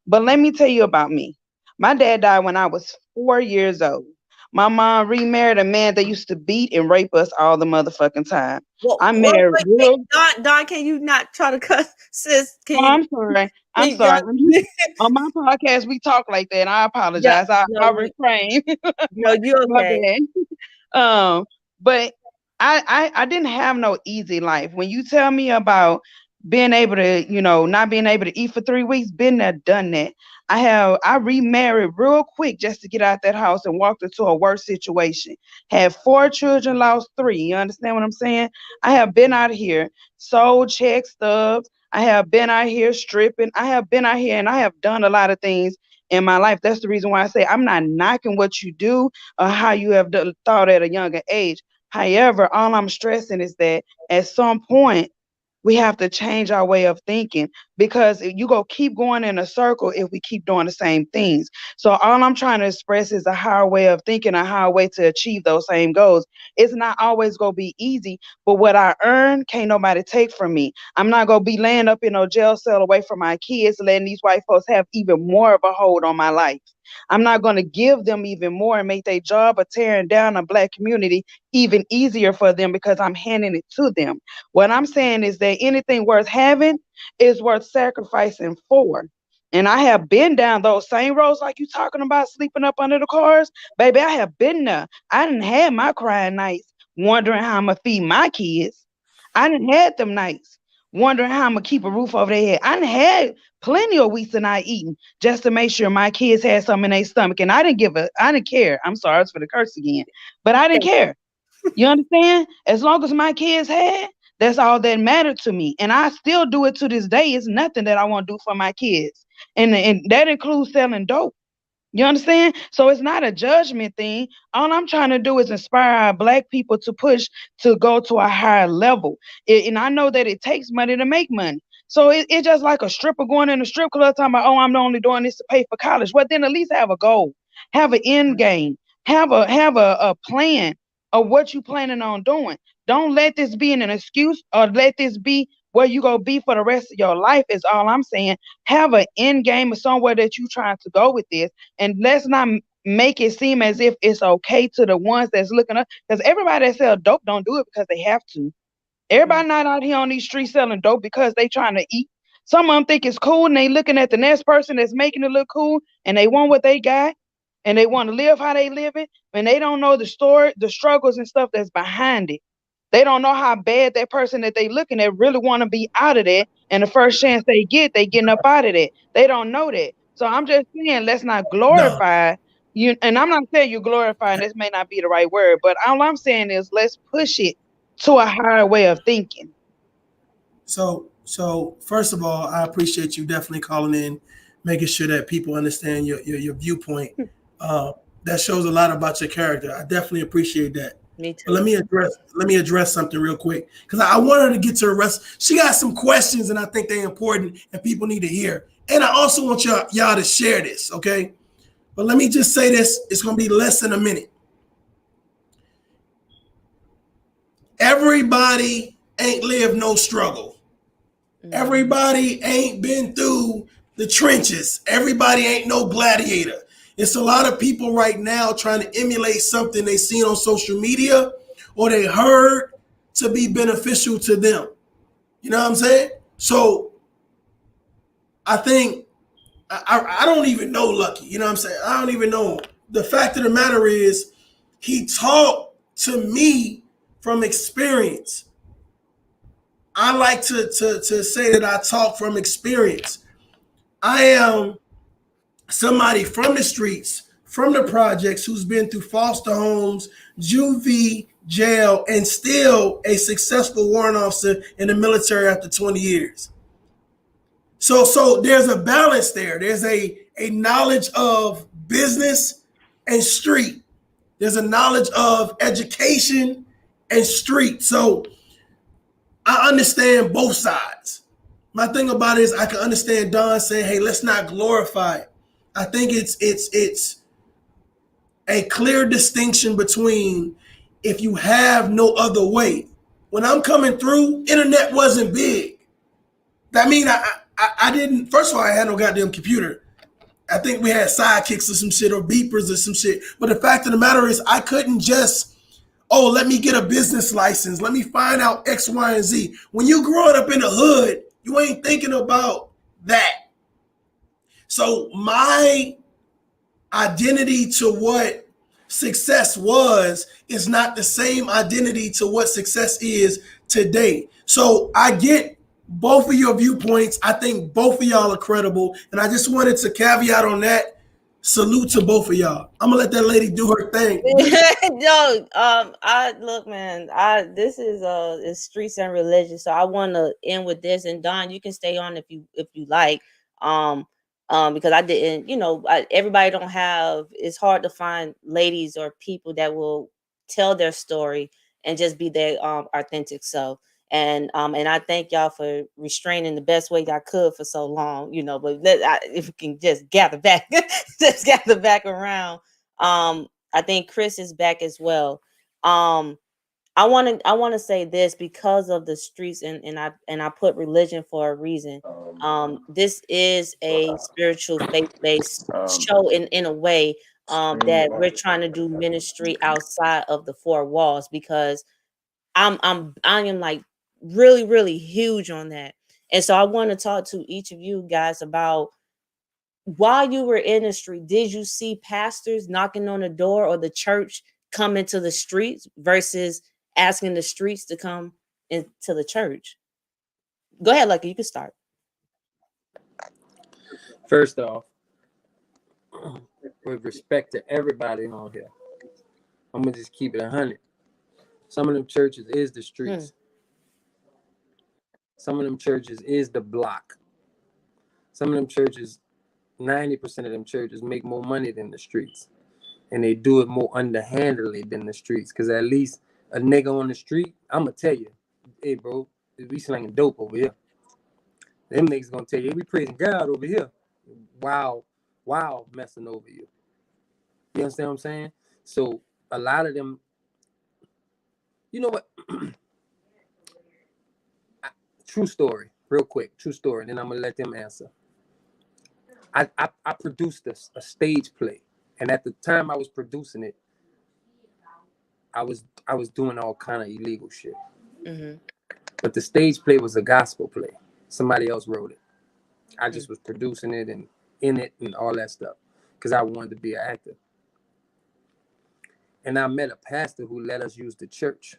But let me tell you about me. My dad died when I was 4 years old. My mom remarried a man that used to beat and rape us all the motherfucking time. I'm married. Wait, Don, can you not try to cut, sis? I'm sorry. I'm sorry. On my podcast, we talk like that. I apologize. I'll refrain. No, you're okay. But I didn't have no easy life. When you tell me about being able to, not being able to eat for 3 weeks, been there, done that. I remarried real quick just to get out that house and walked into a worse situation. Had 4 children, lost 3. You understand what I'm saying? I have been out here, sold check stubs. I have been out here stripping. I have been out here and I have done a lot of things in my life. That's the reason why I say I'm not knocking what you do or how you have thought at a younger age. However, all I'm stressing is that at some point, we have to change our way of thinking, because you go keep going in a circle if we keep doing the same things. So all I'm trying to express is a higher way of thinking, a higher way to achieve those same goals. It's not always going to be easy, but what I earn can't nobody take from me. I'm not going to be laying up in a jail cell away from my kids, letting these white folks have even more of a hold on my life. I'm not going to give them even more and make their job of tearing down a Black community even easier for them, because I'm handing it to them. What I'm saying is that anything worth having is worth sacrificing for. And I have been down those same roads like you talking about, sleeping up under the cars. Baby, I have been there. I didn't have my crying nights wondering how I'm going to feed my kids. I didn't have them nights wondering how I'm going to keep a roof over their head. I didn't have plenty of weeks of not eating just to make sure my kids had something in their stomach. And I didn't care. I'm sorry, it's for the curse again. But I didn't care. You understand? As long as my kids had, that's all that mattered to me. And I still do it to this day. It's nothing that I want to do for my kids. And that includes selling dope. You understand? So it's not a judgment thing. All I'm trying to do is inspire our black people to push to go to a higher level. And I know that it takes money to make money. So it's just like a stripper going in a strip club talking about, oh, I'm only doing this to pay for college. Well, then at least have a goal, have an end game, have a plan of what you planning on doing. Don't let this be an excuse or let this be where you gonna be for the rest of your life. Is all I'm saying. Have an end game or somewhere that you trying to go with this, and let's not make it seem as if it's okay to the ones that's looking up, because everybody that sell dope don't do it because they have to. Everybody not out here on these streets selling dope because they trying to eat. Some of them think it's cool and they looking at the next person that's making it look cool and they want what they got and they want to live how they live it, and they don't know the story, the struggles and stuff that's behind it. They don't know how bad that person that they looking at really want to be out of that. And the first chance they get, they getting up out of that. They don't know that. So I'm just saying, let's not No. glorify you. And I'm not saying you glorifying. This may not be the right word, but all I'm saying is let's push it to a higher way of thinking. So first of all, I appreciate you definitely calling in, making sure that people understand your viewpoint. Uh, that shows a lot about your character. I definitely appreciate that. Me But too. let me address something real quick because I want her to get to the rest. She got some questions and I think they're important and people need to hear. And I also want y'all to share this, okay? But let me just say this: it's gonna be less than a minute. Everybody ain't lived no struggle. Everybody ain't been through the trenches. Everybody ain't no gladiator. It's a lot of people right now trying to emulate something they seen on social media or they heard to be beneficial to them. You know what I'm saying? So I think I don't even know Lucky. You know what I'm saying? I don't even know him. The fact of the matter is he talked to me from experience. I like to say that I talk from experience. I am somebody from the streets, from the projects, who's been through foster homes, juvie, jail, and still a successful warrant officer in the military after 20 years. So there's a balance there. There's a knowledge of business and street. There's a knowledge of education and street. So I understand both sides. My thing about it is I can understand Don saying, "Hey, let's not glorify it." I think it's a clear distinction between if you have no other way. When I'm coming through, internet wasn't big. That mean I didn't. First of all, I had no goddamn computer. I think we had sidekicks or some shit or beepers or some shit. But the fact of the matter is, I couldn't just, oh, let me get a business license. Let me find out X, Y, and Z. When you growing up in the hood, you ain't thinking about that. So my identity to what success was is not the same identity to what success is today. So I get both of your viewpoints. I think both of y'all are credible. And I just wanted to caveat on that. Salute to both of y'all. I'm gonna let that lady do her thing. No, I look, man. This is streets and religion, so I want to end with this. And Don, you can stay on if you like. Um, because I didn't, everybody don't have. It's hard to find ladies or people that will tell their story and just be their authentic self. And I thank y'all for restraining the best way I could for so long, But if we can just gather back, just gather back around. I think Chris is back as well. Um, I want to say this because of the streets, and I put religion for a reason. This is a spiritual faith based show in a way that we're trying to do ministry outside of the four walls because I am like really really huge on that. And so I want to talk to each of you guys about, while you were in the street, did you see pastors knocking on the door or the church come into the streets versus asking the streets to come into the church? Go ahead, Lucky, you can start. First off, with respect to everybody on here, I'm gonna just keep it 100. Some of them churches is the streets. Some of them churches is the block. Some of them churches, 90% of them churches make more money than the streets. And they do it more underhandedly than the streets. Because at least a nigga on the street, I'm going to tell you, hey, bro, we slanging dope over here. Them niggas going to tell you, hey, we praising God over here. Wow, messing over you. You understand what I'm saying? So a lot of them, you know what? True story, real quick. True story. Then I'm going to let them answer. I produced a stage play. And at the time I was producing it, I was doing all kind of illegal shit. But the stage play was a gospel play. Somebody else wrote it. I just was producing it and in it and all that stuff because I wanted to be an actor. And I met a pastor who let us use the church.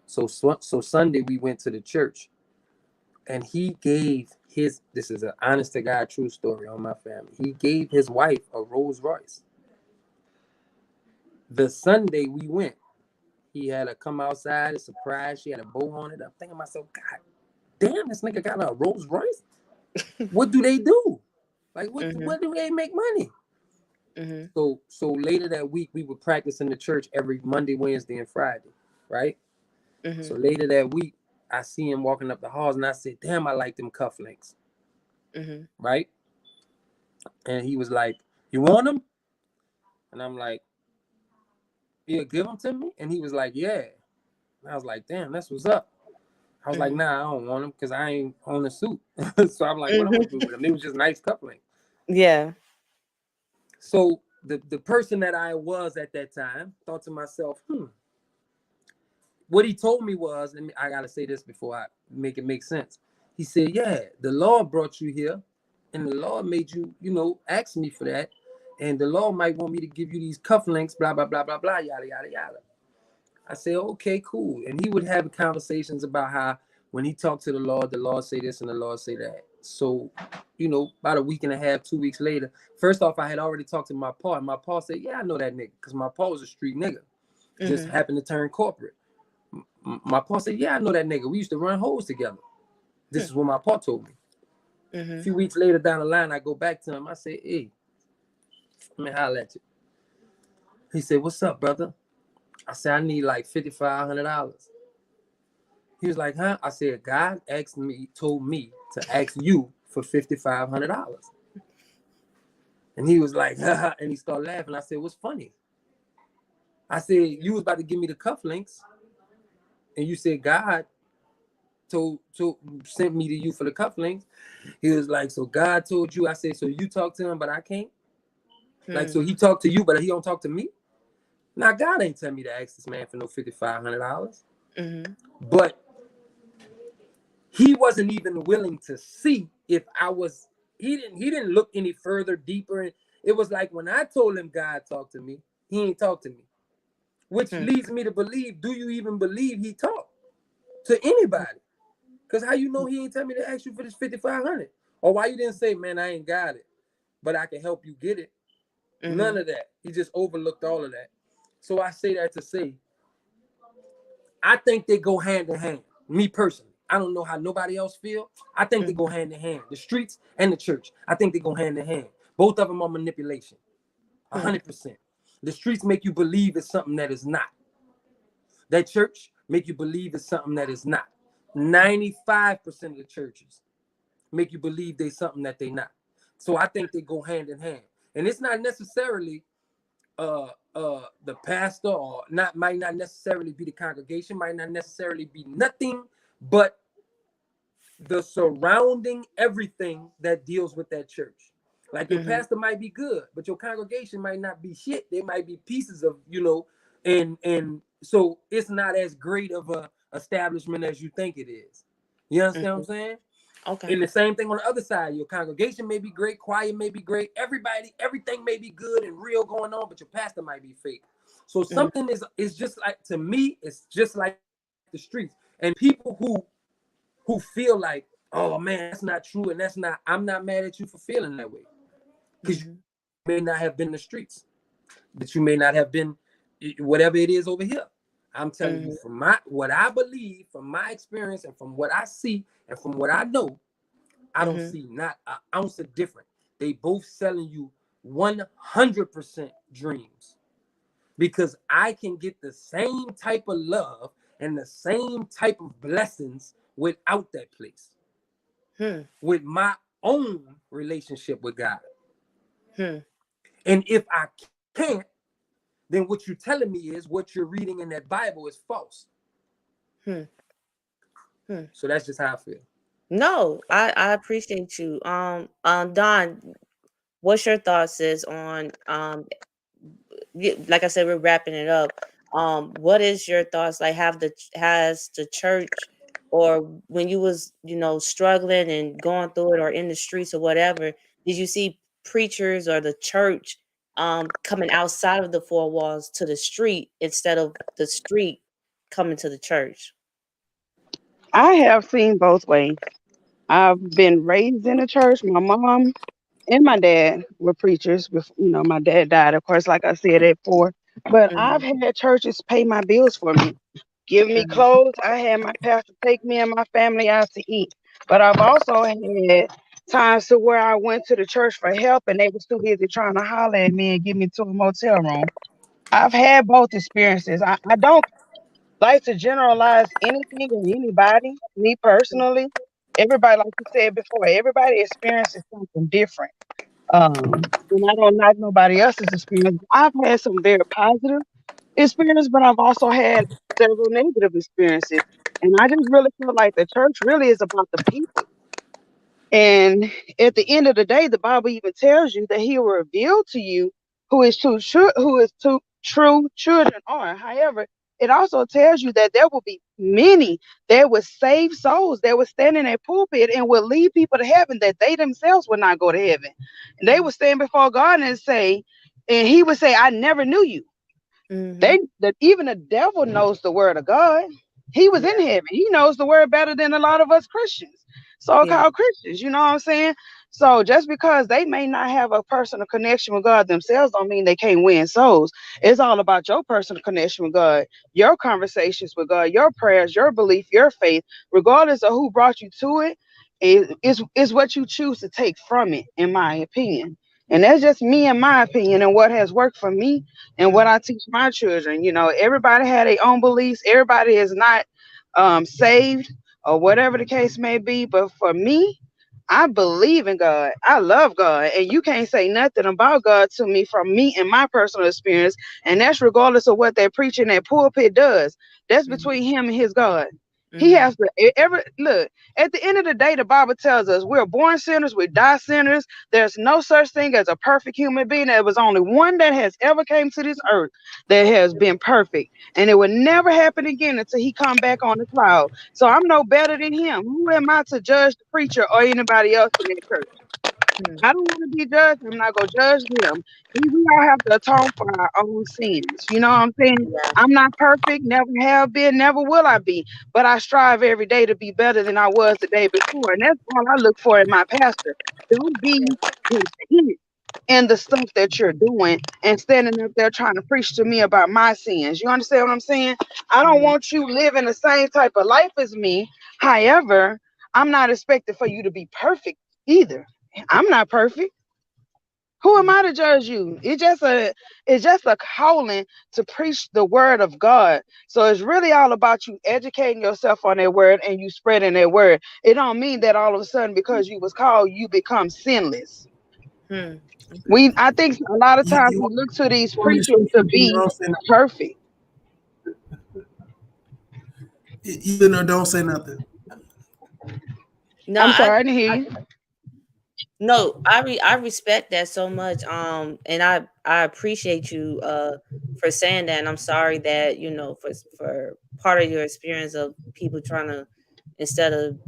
So Sunday we went to the church, and he gave this is an honest to God true story on my family. He gave his wife a Rolls Royce. The Sunday we went, he had her come outside, a surprise. She had a bow on it. I'm thinking to myself, God damn, this nigga got a Rolls Royce. What do they do? Like, what do they make money? So later that week, we would practice in the church every Monday, Wednesday, and Friday, right? So later that week, I see him walking up the halls, and I said, damn, I like them cufflinks, right? And he was like, you want them? And I'm like, yeah, give them to me. And he was like, yeah. And I was like, damn, that's what's up. I was like, nah, I don't want them because I ain't on the suit. So I'm like, what am I gonna do with them? They was just nice cufflinks. Yeah. So the person that I was at that time thought to myself, what he told me was, and I gotta say this before I make it make sense. He said, yeah, the Lord brought you here, and the Lord made you, ask me for that, and the Lord might want me to give you these cufflinks, blah blah blah blah blah, yada yada yada. I said, okay, cool. And he would have conversations about how when he talked to the Lord say this and the Lord say that. So, about a week and a half, 2 weeks later, first off, I had already talked to my pa, and my pa said, yeah, I know that nigga, because my pa was a street nigga, just happened to turn corporate. My pa said, yeah, I know that nigga. We used to run hoes together. This is what my pa told me. A few weeks later down the line, I go back to him. I say, hey, let me holler at you. He said, what's up, brother? I said, I need like $5,500. He was like, huh? I said, God told me to ask you for $5,500. And he was like, haha, and he started laughing. I said, what's funny? I said, you was about to give me the cufflinks, and you said God sent me to you for the cufflinks. He was like, so God told you. I said, so you talk to him, but I can't? Like, so he talked to you, but he don't talk to me? Now, God ain't tell me to ask this man for no $5,500. But he wasn't even willing to see if I was, he didn't look any further, deeper. It was like when I told him God talked to me, he ain't talked to me. Which leads me to believe, do you even believe he talked to anybody? Because how you know he ain't tell me to ask you for this $5,500? Or why you didn't say, man, I ain't got it, but I can help you get it? None of that. He just overlooked all of that. So I say that to say, I think they go hand in hand. Me personally, I don't know how nobody else feel. I think they go hand in hand. The streets and the church, I think they go hand in hand. Both of them are manipulation, 100%. The streets make you believe it's something that is not. That church make you believe it's something that is not. 95% of the churches make you believe they're something that they're not. So I think they go hand in hand. And it's not necessarily the pastor, or might not necessarily be the congregation, might not necessarily be nothing but the surrounding everything that deals with that church. Like your pastor might be good, but your congregation might not be shit. They might be pieces of, and so it's not as great of a establishment as you think it is. You understand what I'm saying? Okay. And the same thing on the other side. Your congregation may be great, choir may be great, everything may be good and real going on, but your pastor might be fake. So something is just like, to me, it's just like the streets. And people who feel like, oh man, that's not true, and I'm not mad at you for feeling that way. Because you may not have been in the streets, but you may not have been whatever it is over here. I'm telling you Mhm. from my what I believe, from my experience, and from what I see, and from what I know, I don't Mhm. see not an ounce of different. They both selling you 100% dreams because I can get the same type of love and the same type of blessings without that place, Hmm. with my own relationship with God. Hmm. And if I can't, then what you're telling me is what you're reading in that Bible is false. Hmm. Hmm. So that's just how I feel. No, I appreciate you. Don, what's your thoughts is on like I said, we're wrapping it up. What is your thoughts? Like, has the church, or when you was struggling and going through it, or in the streets or whatever, did you see preachers or the church coming outside of the four walls to the street instead of the street coming to the church? I have seen both ways. I've been raised in a church. My mom and my dad were preachers. My dad died, of course, like I said, at 4. But I've Mhm. had churches pay my bills for me, give me Mhm. clothes. I had my pastor take me and my family out to eat. But I've also had times to where I went to the church for help and they was too busy trying to holler at me and get me to a motel room. I've had both experiences. I don't like to generalize anything or anybody. Me personally, everybody, like you said before, everybody experiences something different. And I don't knock nobody else's experience. I've had some very positive experience, but I've also had several negative experiences. And I just really feel like the church really is about the people. And at the end of the day, the Bible even tells you that He will reveal to you who is true children are. However, it also tells you that there will be many that will save souls that will stand in a pulpit and will lead people to heaven that they themselves will not go to heaven. And they will stand before God and He would say, "I never knew you." Mhm. Even the devil knows the word of God. He was in Yeah. heaven. He knows the word better than a lot of us Christians, Yeah. so-called Christians. You know what I'm saying? So just because they may not have a personal connection with God themselves, don't mean they can't win souls. It's all about your personal connection with God, your conversations with God, your prayers, your belief, your faith, regardless of who brought you to it. Is what you choose to take from it, in my opinion. And that's just me and my opinion and what has worked for me and what Mhm. I teach my children. Everybody had their own beliefs. Everybody is not saved or whatever the case may be. But for me, I believe in God. I love God. And you can't say nothing about God to me from me and my personal experience. And that's regardless of what that preacher in that pulpit does. That's Mhm. between him and his God. He Mhm. has to ever look at the end of the day. The Bible tells us we're born sinners, we die sinners. There's no such thing as a perfect human being. There was only one that has ever came to this earth that has been perfect, and it will never happen again until he come back on the cloud. So I'm no better than him. Who am I to judge the preacher or anybody else in that church? Mhm. I don't want to be judged. I'm not gonna judge them. We all have to atone for our own sins. You know what I'm saying? Yeah. I'm not perfect, never have been, never will I be. But I strive every day to be better than I was the day before. And that's all I look for in my pastor. Don't be content in the stuff that you're doing and standing up there trying to preach to me about my sins. You understand what I'm saying? I don't Mhm. want you living the same type of life as me. However, I'm not expecting for you to be perfect either. I'm not perfect. Who am Mhm. I to judge you? It's just a calling to preach the word of God. So it's really all about you educating yourself on that word and you spreading that word. It don't mean that all of a sudden because you was called you become sinless. Mhm. Okay. I think a lot of times You we look to these want me to preachers say to something? be Don't say nothing. perfect. You don't say nothing. No, I'm I sorry, I didn't hear I you. No, I respect that so much. And I appreciate you for saying that. And I'm sorry that, for part of your experience of people trying to, instead of,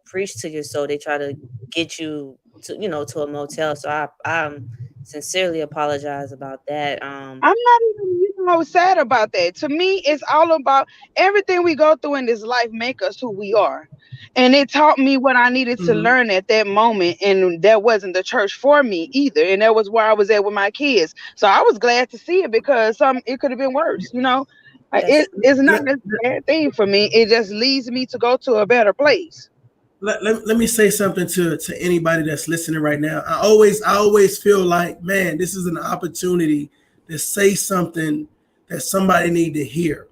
preach to your soul, they try to get you to, to a motel. So I sincerely apologize about that. I'm not even, sad about that. To me, it's all about everything we go through in this life make us who we are. And it taught me what I needed to Mhm. learn at that moment. And that wasn't the church for me either. And that was where I was at with my kids. So I was glad to see it because it could have been worse. It's not let, a bad thing for me. It just leads me to go to a better place. let me say something to anybody that's listening right now. I always feel like, man, this is an opportunity to say something that somebody need to hear.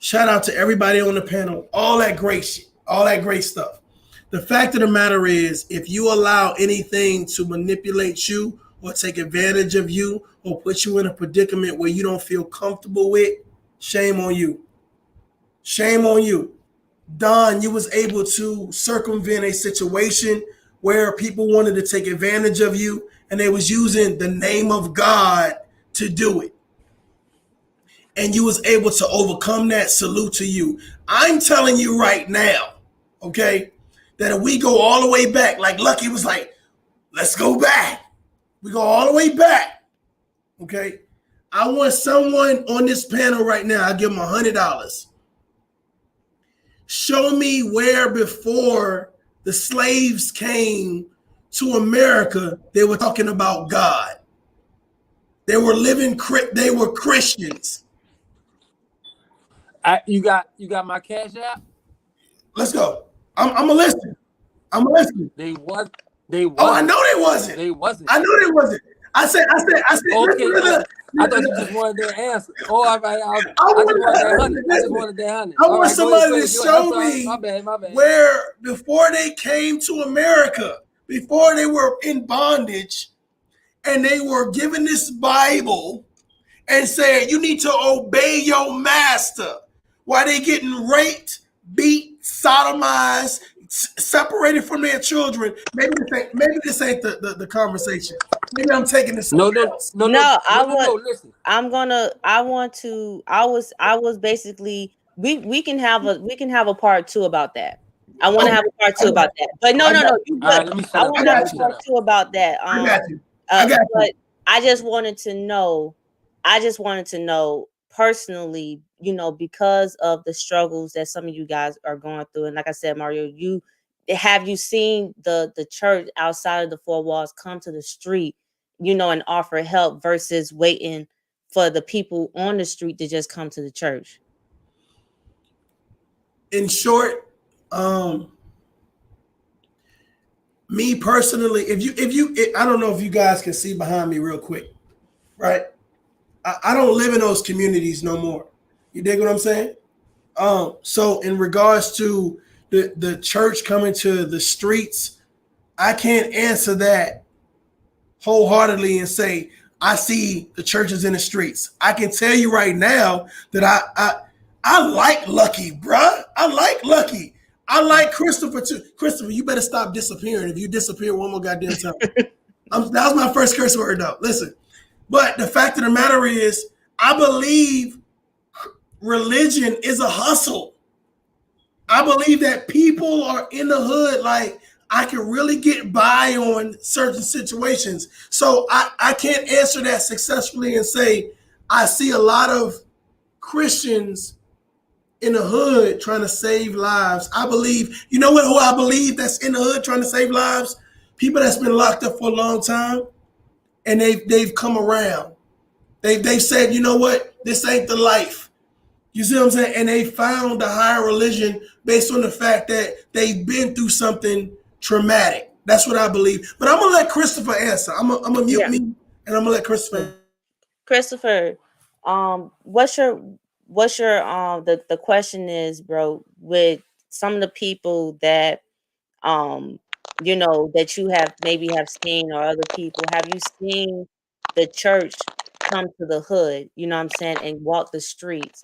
Shout out to everybody on the panel, all that great shit, all that great stuff. The fact of the matter is, if you allow anything to manipulate you or take advantage of you or put you in a predicament where you don't feel comfortable with, shame on you. Shame on you. Don, you was able to circumvent a situation where people wanted to take advantage of you and they was using the name of God to do it. And you was able to overcome that. Salute to you. I'm telling you right now, okay, that if we go all the way back, like Lucky was like, let's go back. We go all the way back, okay? I want someone on this panel right now, I'll give them $100. Show me where before the slaves came to America, they were talking about God. They were they were Christians. You got my cash app? Let's go. I'm a listener. I'm a listener. They wasn't. Oh, I know they wasn't. They wasn't. I know they wasn't. I said. Okay. I thought you just wanted their answer. Oh, I just wanted that 100. I want somebody to show me My bad. where before they came to America, before they were in bondage, and they were given this Bible and said, you need to obey your master. While they getting raped, beat, sodomized, separated from their children. Maybe this ain't the conversation. Maybe I'm taking this somewhere else. No, listen. I was basically we can have a part 2 about that. I want to have a part 2 about that. But no. All right, let me shut I up. want to have a part 2 about that. I got you. But I just wanted to know personally, because of the struggles that some of you guys are going through. And like I said, Mario, have you seen the church outside of the 4 walls come to the street, and offer help versus waiting for the people on the street to just come to the church? In short, me personally, I don't know if you guys can see behind me real quick, right? I don't live in those communities no more. You dig what I'm saying? So in regards to the church coming to the streets, I can't answer that wholeheartedly and say, I see the churches in the streets. I can tell you right now that I like Lucky, bruh. I like Lucky. I like Christopher too. Christopher, you better stop disappearing. If you disappear one more goddamn time. That was my first curse word though. Listen, but the fact of the matter is, I believe religion is a hustle. I believe that people are in the hood like, I can really get by on certain situations. So I can't answer that successfully and say, I see a lot of Christians in the hood trying to save lives. I believe, who I believe that's in the hood trying to save lives? People that's been locked up for a long time and they've come around. They've said, you know what? This ain't the life. You see what I'm saying? And they found a higher religion based on the fact that they've been through something traumatic. That's what I believe. But I'm gonna let Christopher answer. I'm gonna mute me and I'm gonna let Christopher. Christopher, what's your the question is, bro, with some of the people that that you have seen, or other people, have you seen the church come to the hood, you know what I'm saying, and walk the streets,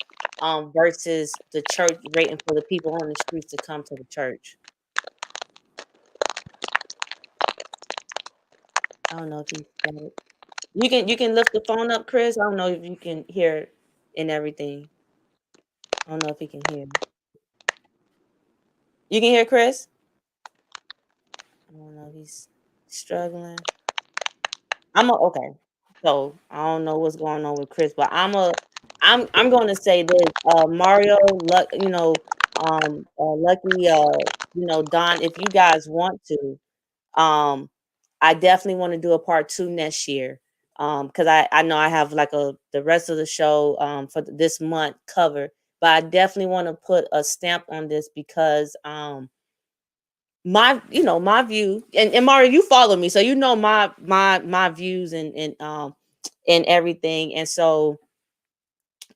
versus the church waiting for the people on the streets to come to the church? I don't know if you got it. You can lift the phone up, Chris. I don't know if you can hear it and everything. I don't know if he can hear. You can hear Chris? I don't know if he's struggling. Okay. So I don't know what's going on with Chris, but I'm going to say this. Mario, Lucky, Don, if you guys want to, I definitely want to do a part 2 next year. because I know I have like the rest of the show for this month covered, but I definitely want to put a stamp on this because my my view, and Mario, you follow me, so you know my views and everything, and so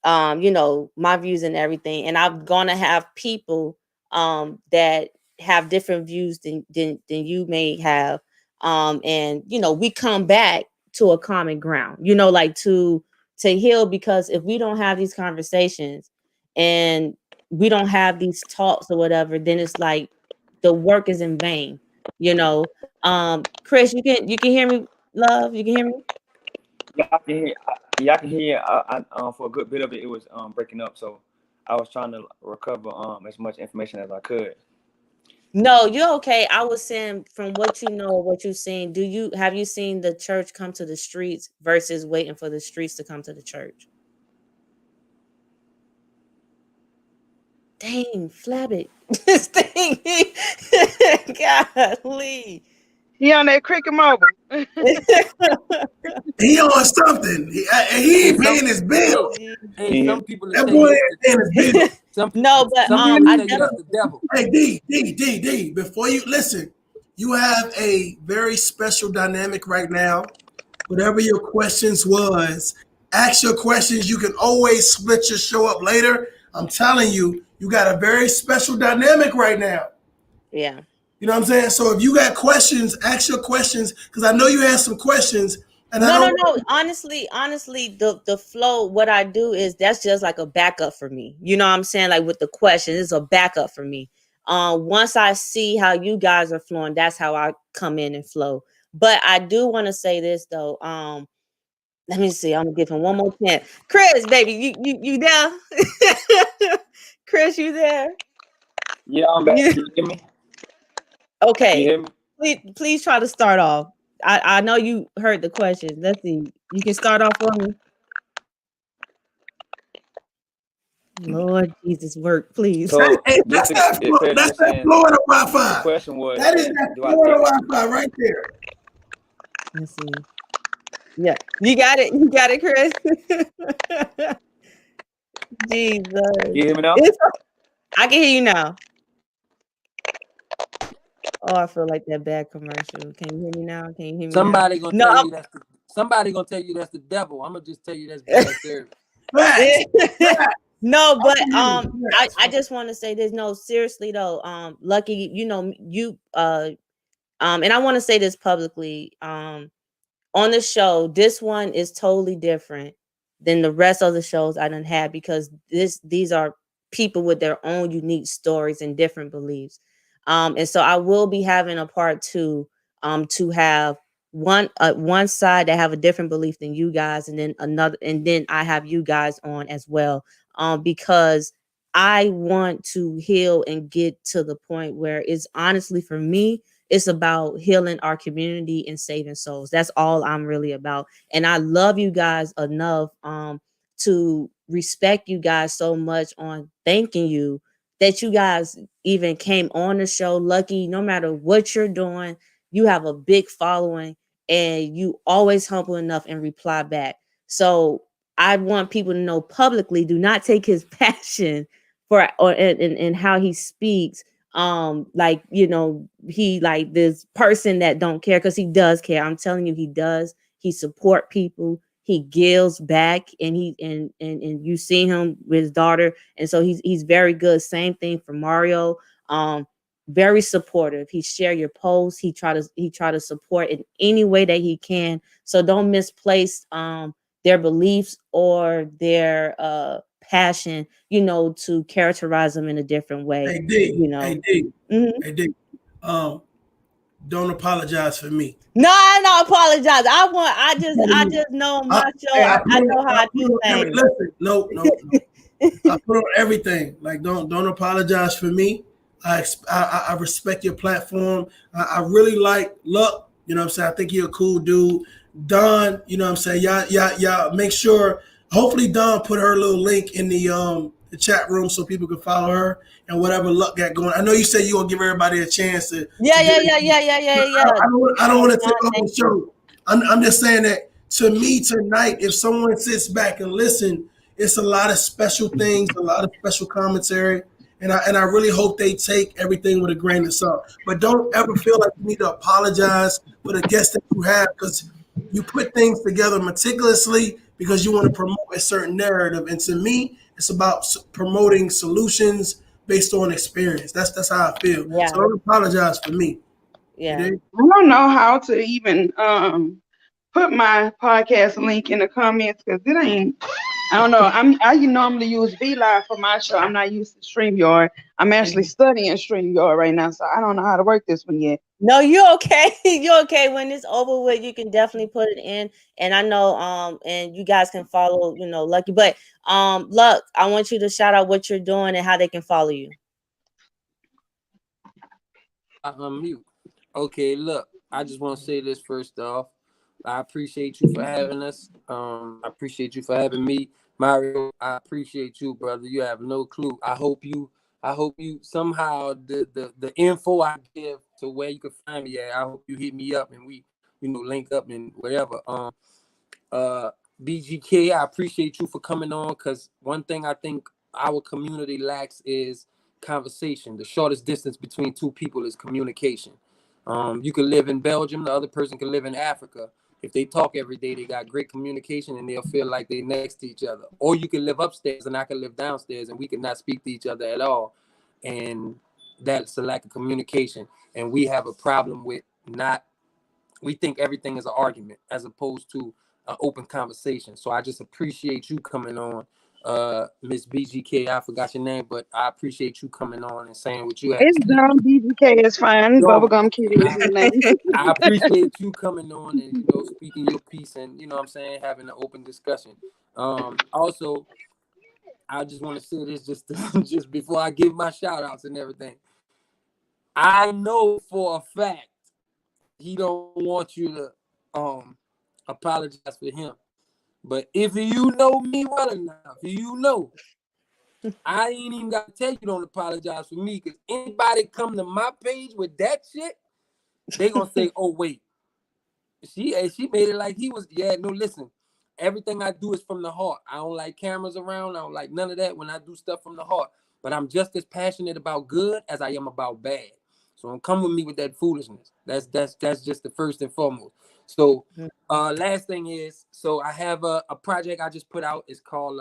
my views and everything, and I'm gonna have people that have different views than you may have, and we come back to a common ground, like to heal, because if we don't have these conversations and we don't have these talks or whatever, then it's like the work is in vain, Chris, you can hear me, love, you can hear me. Yeah, I can hear. Yeah, I can hear. For a good bit of it, it was breaking up. So I was trying to recover as much information as I could. No, you're okay. I was saying, from what what you've seen, have you seen the church come to the streets versus waiting for the streets to come to the church? Dang, Flabbit. This thing. Golly. He on that Cricket Mobile. He on something. He ain't paying his bill. And some people That tell boy you ain't paying his bill. No, but some I people tell you that's the devil. Hey, D, before you listen, you have a very special dynamic right now. Whatever your questions was, ask your questions. You can always split your show up later. I'm telling you, you got a very special dynamic right now. Yeah. You know what I'm saying? So if you got questions, ask your questions, because I know you have some questions. And No. Honestly, the flow, what I do is that's just like a backup for me. You know what I'm saying? Like with the questions, it's a backup for me. Once I see how you guys are flowing, that's how I come in and flow. But I do want to say this though. Let me see. I'm gonna give him one more chance. Chris, baby, you there? Chris, you there? Yeah, I'm back. Can you hear me? Okay. Can you hear me? Please try to start off. I know you heard the questions. Let's see. You can start off for me. Lord Jesus, work, please. So hey, that's that Florida Wi-Fi. The question was, that is that Florida Wi-Fi right there. Let's see. Yeah, you got it. You got it, Chris. Jesus. You hear me now? I can hear you now. Oh, I feel like that bad commercial. Can you hear me now? Can you hear me? Somebody gonna tell you somebody gonna tell you that's the devil. I'm gonna just tell you that's bad service. No, but I just want to say this. No, seriously though, Lucky, you and I want to say this publicly, on the show, this one is totally different than the rest of the shows I done had, because these are people with their own unique stories and different beliefs. And so I will be having a part 2 to have one side that have a different belief than you guys, and then another, and then I have you guys on as well, because I want to heal and get to the point where it's honestly, for me, it's about healing our community and saving souls. That's all I'm really about. And I love you guys enough to respect you guys so much on thanking you that you guys even came on the show. Lucky, no matter what you're doing, you have a big following and you always humble enough and reply back. So I want people to know publicly, do not take his passion and how he speaks like, he like this person that don't care, because he does care. I'm telling you, he does. He support people. He gives back, and you see him with his daughter, and so he's very good. Same thing for Mario. Very supportive. He share your posts. He try to support in any way that he can. So don't misplace their beliefs or their passion, to characterize them in a different way. Hey D, Hey D, don't apologize for me. No, I don't apologize. I just know my show. I know how I do things. Listen, no. I put on everything. Like, don't apologize for me. I respect your platform. I really like Luck. You know what I'm saying? I think you're a cool dude. Don, you know what I'm saying? Y'all make sure. Hopefully Don put her little link in the chat room so people can follow her and whatever Luck got going. I know you said you gonna give everybody a chance to. Yeah. I don't want to take off the show. I'm just saying that to me tonight, if someone sits back and listen, it's a lot of special things, a lot of special commentary, and I really hope they take everything with a grain of salt. But don't ever feel like you need to apologize for the guests that you have, because you put things together meticulously because you want to promote a certain narrative. And to me, it's about promoting solutions based on experience. That's how I feel. Yeah. So don't apologize for me. Yeah. You dig? I don't know how to even put my podcast link in the comments because it ain't. I don't know. I normally use VLive for my show. I'm not used to StreamYard. I'm actually studying StreamYard right now, so I don't know how to work this one yet. No, you're okay. You're okay. When it's over with, you can definitely put it in. And I know, and you guys can follow, Lucky. But Luck, I want you to shout out what you're doing and how they can follow you. I unmute. Okay, look, I just want to say this first off. I appreciate you for having us. I appreciate you for having me. Mario, I appreciate you, brother. You have no clue. I hope you somehow the info I give to where you can find me at, I hope you hit me up and we, link up and whatever. BGK, I appreciate you for coming on, because one thing I think our community lacks is conversation. The shortest distance between two people is communication. You can live in Belgium, the other person can live in Africa. If they talk every day, they got great communication and they'll feel like they're next to each other. Or you can live upstairs and I can live downstairs and we can not speak to each other at all. And that's a lack of communication. And we have a problem with we think everything is an argument as opposed to an open conversation. So I just appreciate you coming on, Miss BGK. I forgot your name, but I appreciate you coming on and saying what you had It's to say. done. BGK is fine. Yo, Bubblegum Kitty is my name. I appreciate you coming on and speaking your piece and what I'm saying, having an open discussion. Also, I just want to say this just before I give my shout outs and everything. I know for a fact he don't want you to apologize for him. But if you know me well enough, I ain't even got to tell you don't apologize for me, because anybody come to my page with that shit, they gonna say, oh wait, she made it like he was. Yeah, no, listen, everything I do is from the heart. I don't like cameras around. I don't like none of that when I do stuff from the heart. But I'm just as passionate about good as I am about bad. So don't come with me with that foolishness. That's just the first and foremost. So last thing is, so I have a project I just put out. It's called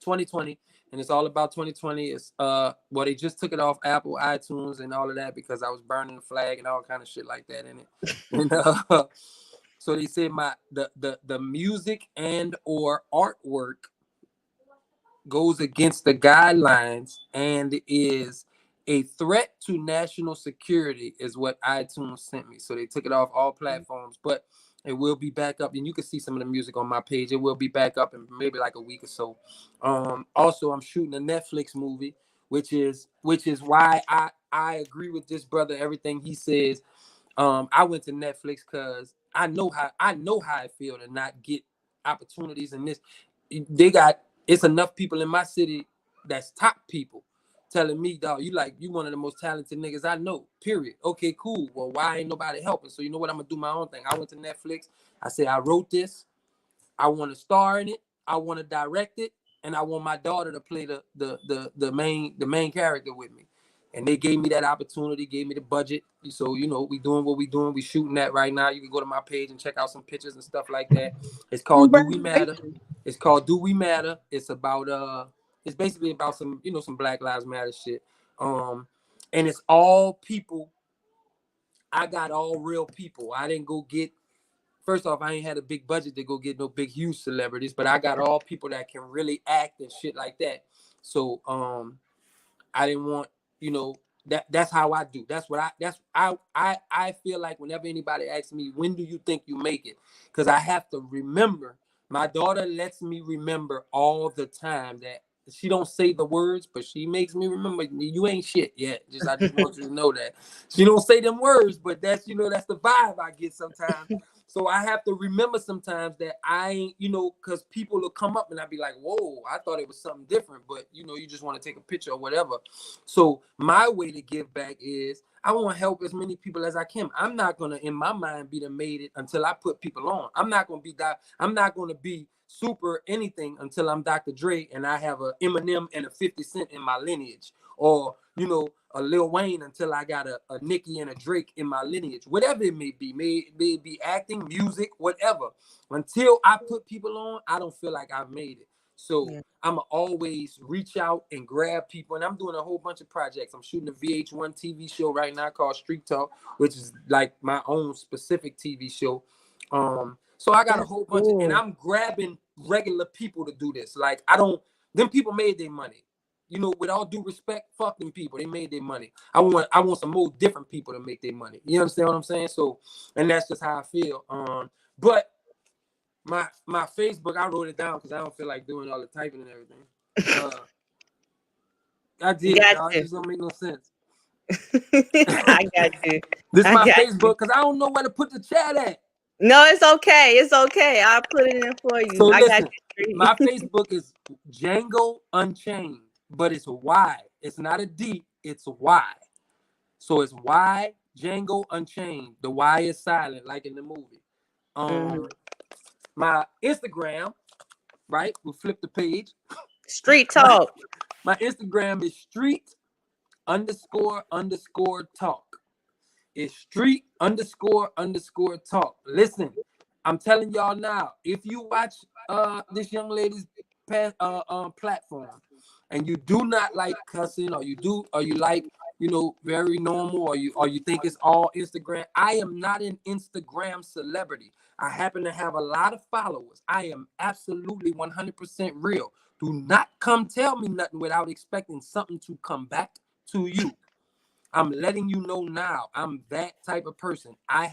2020, and it's all about 2020. It's they just took it off Apple, iTunes, and all of that because I was burning the flag and all kind of shit like that in it. And so they said the music and or artwork goes against the guidelines and is a threat to national security, is what iTunes sent me. So they took it off all platforms, but it will be back up, and you can see some of the music on my page. It will be back up in maybe like a week or so. Also, I'm shooting a Netflix movie, which is why I agree with this brother, everything he says. I went to Netflix because I know how I feel to not get opportunities in this. It's enough people in my city that's top people telling me, dog, you one of the most talented niggas I know, period. Okay, cool. Well, why ain't nobody helping? So you know what? I'm gonna do my own thing. I went to Netflix. I said, I wrote this. I want to star in it. I want to direct it, and I want my daughter to play the main character with me. And they gave me that opportunity, gave me the budget. So we doing what we doing. We shooting that right now. You can go to my page and check out some pictures and stuff like that. It's called Do We Matter. It's called Do We Matter. It's about it's basically about some some Black Lives Matter shit. And it's all people. I got all real people. I didn't go get. First off, I ain't had a big budget to go get no big huge celebrities, but I got all people that can really act and shit like that. So I didn't want that's how I do. I feel like whenever anybody asks me, when do you think you make it? Because I have to remember. My daughter lets me remember all the time that she don't say the words, but she makes me remember you ain't shit yet. I just want you to know that. She don't say them words, but that's that's the vibe I get sometimes. So I have to remember sometimes that I ain't, because people will come up and I'll be like, whoa, I thought it was something different, but you just want to take a picture or whatever. So my way to give back is I want to help as many people as I can. I'm not gonna, in my mind, be the made it until I put people on. I'm not gonna be super anything until I'm Dr. Dre and I have a Eminem and a 50 Cent in my lineage, or a Lil Wayne until I got a Nicki and a Drake in my lineage. Whatever it may be, may be acting, music, whatever. Until I put people on, I don't feel like I've made it. So I'ma always reach out and grab people, and I'm doing a whole bunch of projects. I'm shooting a VH1 TV show right now called Street Talk, which is like my own specific TV show. So I got a whole bunch of, and I'm grabbing regular people to do this. Like them people made their money. With all due respect, fuck them people. They made their money. I want some more different people to make their money. You understand what I'm saying? So, and that's just how I feel. But my Facebook, I wrote it down because I don't feel like doing all the typing and everything. I did, y'all. It just don't make no sense. I got you. This is my Facebook because I don't know where to put the chat at. No, it's okay. It's okay. I'll put it in for you. So listen, got you. my Facebook is Django Unchained, but it's Y. It's not a D, it's Y. So it's Y Django Unchained. The Y is silent, like in the movie. My Instagram, right? We'll flip the page. Street Talk. My Instagram is Street__talk. It's Street__talk. Listen, I'm telling y'all now, if you watch this young lady's platform and you do not like cussing, or you like, very normal, or you think it's all Instagram, I am not an Instagram celebrity. I happen to have a lot of followers. I am absolutely 100% real. Do not come tell me nothing without expecting something to come back to you. I'm letting you know now. I'm that type of person. I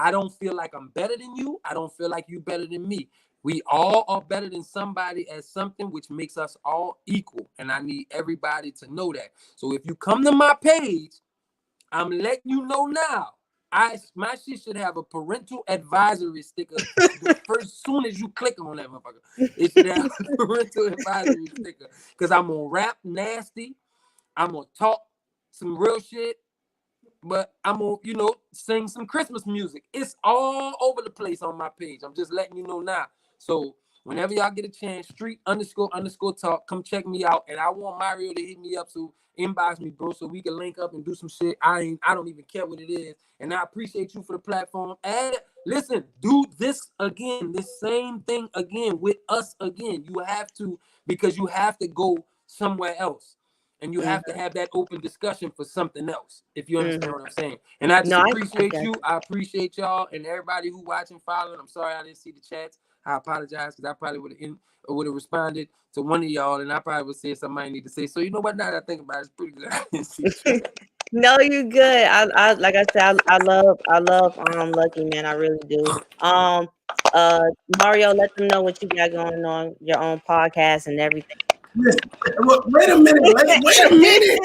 don't feel like I'm better than you. I don't feel like you better than me. We all are better than somebody at something, which makes us all equal. And I need everybody to know that. So if you come to my page, I'm letting you know now. My shit should have a parental advisory sticker soon as you click on that motherfucker. It should have a parental advisory sticker. Because I'm gonna rap nasty. I'm gonna talk some real shit, but I'm gonna, sing some Christmas music. It's all over the place on my page. I'm just letting you know now. So whenever y'all get a chance, Street__talk, come check me out. And I want Mario to hit me up, so inbox me, bro, so we can link up and do some shit. I don't even care what it is. And I appreciate you for the platform. And listen, do this again, this same thing again with us again. You have to, because you have to go somewhere else. And you have to have that open discussion for something else, if you understand what I'm saying. And I just appreciate you. I appreciate y'all and everybody who watching, following. I'm sorry I didn't see the chats. I apologize, because I probably would have responded to one of y'all, and I probably would say something I need to say. So you know what? Now that I think about it, it's pretty good. I didn't see No, you good. I like I said, I love Lucky, man. I really do. Mario, let them know what you got going on, your own podcast and everything. Listen, wait a minute. Wait a minute.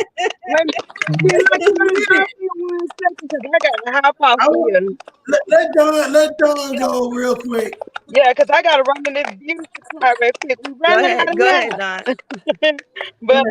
Let Dawn go real quick. Yeah, because I gotta run in this beauty supply real quick. We running out of Go ahead, Don. But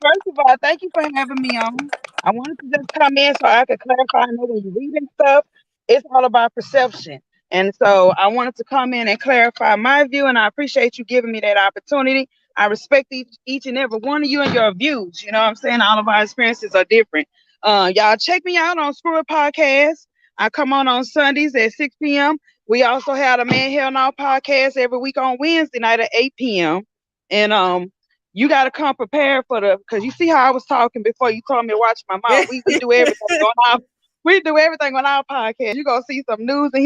first of all, thank you for having me on. I wanted to just come in so I could clarify. I know when you're reading stuff, it's all about perception. And so I wanted to come in and clarify my view, and I appreciate you giving me that opportunity. I respect each and every one of you and your views. You know what I'm saying? All of our experiences are different. Y'all check me out on Screw It Podcast. I come on Sundays at 6 p.m. We also have a Man Hell No podcast every week on Wednesday night at 8 p.m. And you got to come prepared because you see how I was talking before you told me to watch my mouth. We do everything on our, we do everything on our podcast. You're going to see some news and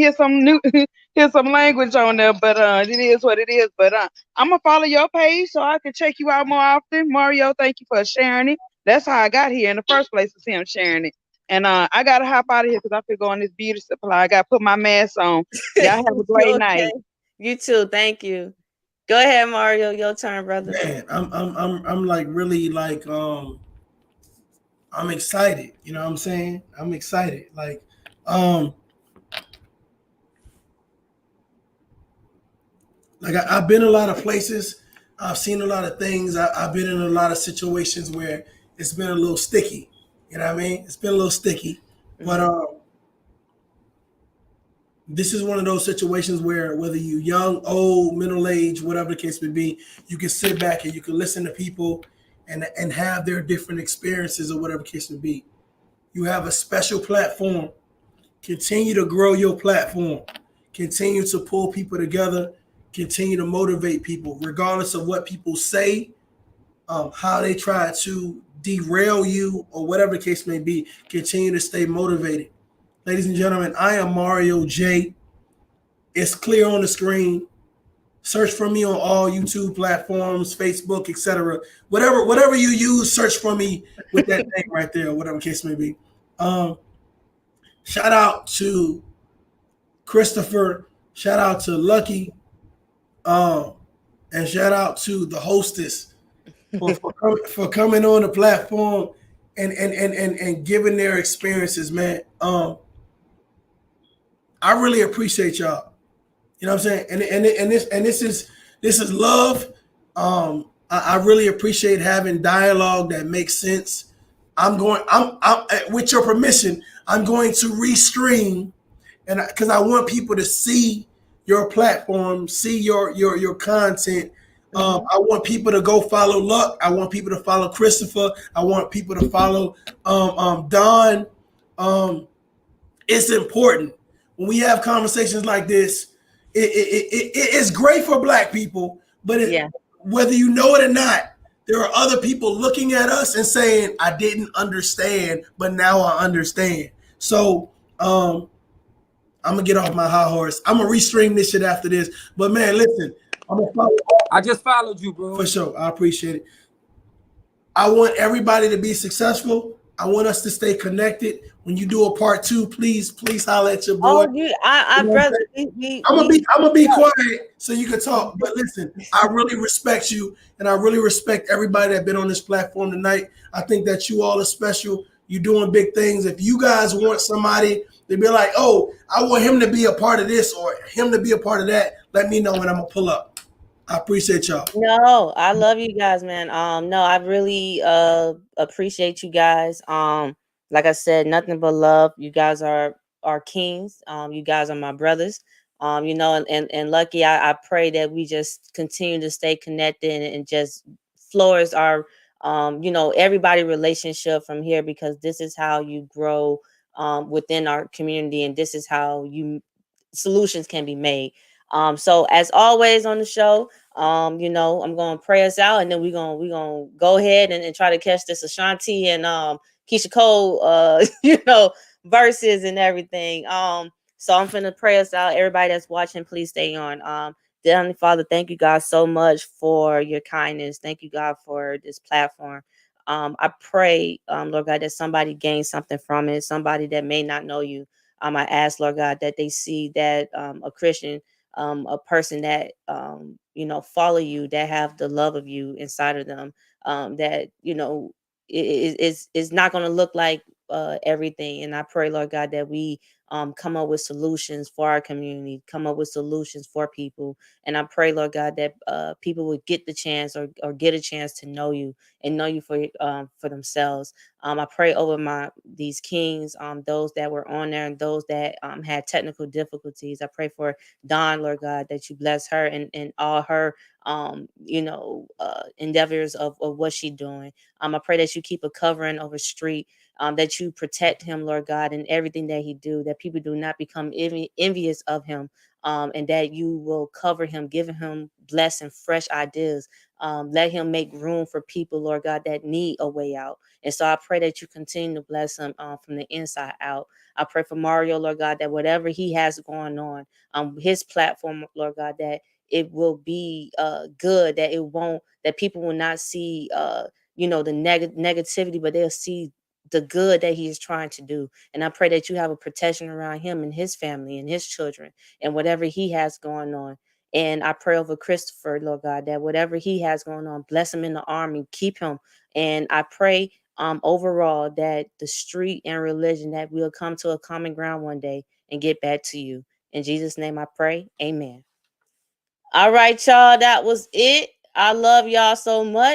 hear some language on there, but it is what it is. But I'm going to follow your page so I can check you out more often. Mario, thank you for sharing it. That's how I got here in the first place, was him sharing it. And I got to hop out of here because I feel go in this beauty supply. I got to put my mask on. Y'all have a great night. You too. Thank you. Go ahead, Mario. Your turn, brother. Man, I'm like really like I'm excited. You know what I'm saying? I'm excited. Like Like I've been a lot of places. I've seen a lot of things. I've been in a lot of situations where it's been a little sticky. You know what I mean? It's been a little sticky. But Mhm. this is one of those situations where whether you young, old, middle age, whatever the case may be, you can sit back and you can listen to people and have their different experiences or whatever the case may be. You have a special platform. Continue to grow your platform. Continue to pull people together. Continue to motivate people, regardless of what people say, how they try to derail you, or whatever the case may be. Continue to stay motivated. Ladies and gentlemen, I am Mario J. It's clear on the screen. Search for me on all YouTube platforms, Facebook, etc. Whatever you use, search for me with that name right there, whatever the case may be. Um, Shout out to Christopher. Shout out to Lucky. Um, and shout out to the hostess for coming on the platform and giving their experiences, man. I really appreciate y'all. You know what I'm saying? And this is love. I really appreciate having dialogue that makes sense. I'm with your permission, I'm going to restream, and because I want people to see your platform, see your content. Mhm. I want people to go follow Luck. I want people to follow Christopher. I want people to follow Don. Um, it's important when we have conversations like this. It's great for Black people, but Yeah. whether you know it or not, there are other people looking at us and saying, "I didn't understand, but now I understand." So I'm gonna get off my high horse. I'm gonna restream this shit after this. But man, listen, I'm gonna follow I just followed you, bro. for sure. I appreciate it. I want everybody to be successful. I want us to stay connected. When you do a part 2, please holler at your boy. Oh, I You know what I'm brother, saying? I'm gonna be quiet so you can talk. But listen, I really respect you, and I really respect everybody that been on this platform tonight. I think that you all are special. You're doing big things. If you guys want somebody to be like, "Oh, I want him to be a part of this or him to be a part of that," let me know and I'm gonna pull up. I appreciate y'all. No, I love you guys, man. No, I really appreciate you guys. Like I said, nothing but love. You guys are kings. You guys are my brothers. And Lucky, I pray that we just continue to stay connected and just flourish our everybody relationship from here, because this is how you grow within our community, and this is how you solutions can be made. So as always on the show, I'm gonna pray us out, and then we're gonna go ahead and try to catch this Ashanti and Keisha Cole verses and everything. So I'm finna pray us out. Everybody that's watching, please stay on. Dear Heavenly Father, thank you, God, so much for your kindness. Thank you, God, for this platform. I pray, Lord God, that somebody gains something from it, somebody that may not know you. I ask, Lord God, that they see that a Christian, a person that follow you, that have the love of you inside of them, that is not going to look like everything. And I pray, Lord God, that we come up with solutions for our community, come up with solutions for people. And I pray, Lord God, that people would get the chance, or get a chance to know you and know you for themselves. I pray over these kings, those that were on there and those that had technical difficulties. I pray for Dawn, Lord God, that you bless her and all her endeavors of what she's doing. I pray that you keep a covering over Street, that you protect him, Lord God, in everything that he do, that people do not become envious of him, and that you will cover him, giving him blessing, fresh ideas. Let him make room for people, Lord God, that need a way out. And so I pray that you continue to bless him from the inside out. I pray for Mario, Lord God, that whatever he has going on, his platform, Lord God, that it will be good, that that people will not see the negativity, but they'll see the good that he is trying to do. And I pray that you have a protection around him and his family and his children and whatever he has going on. And I pray over Christopher, Lord God, that whatever he has going on, bless him in the army, keep him. And I pray overall that the street and religion, that we'll come to a common ground one day and get back to you. In Jesus' name I pray. Amen. All right, y'all. That was it. I love y'all so much.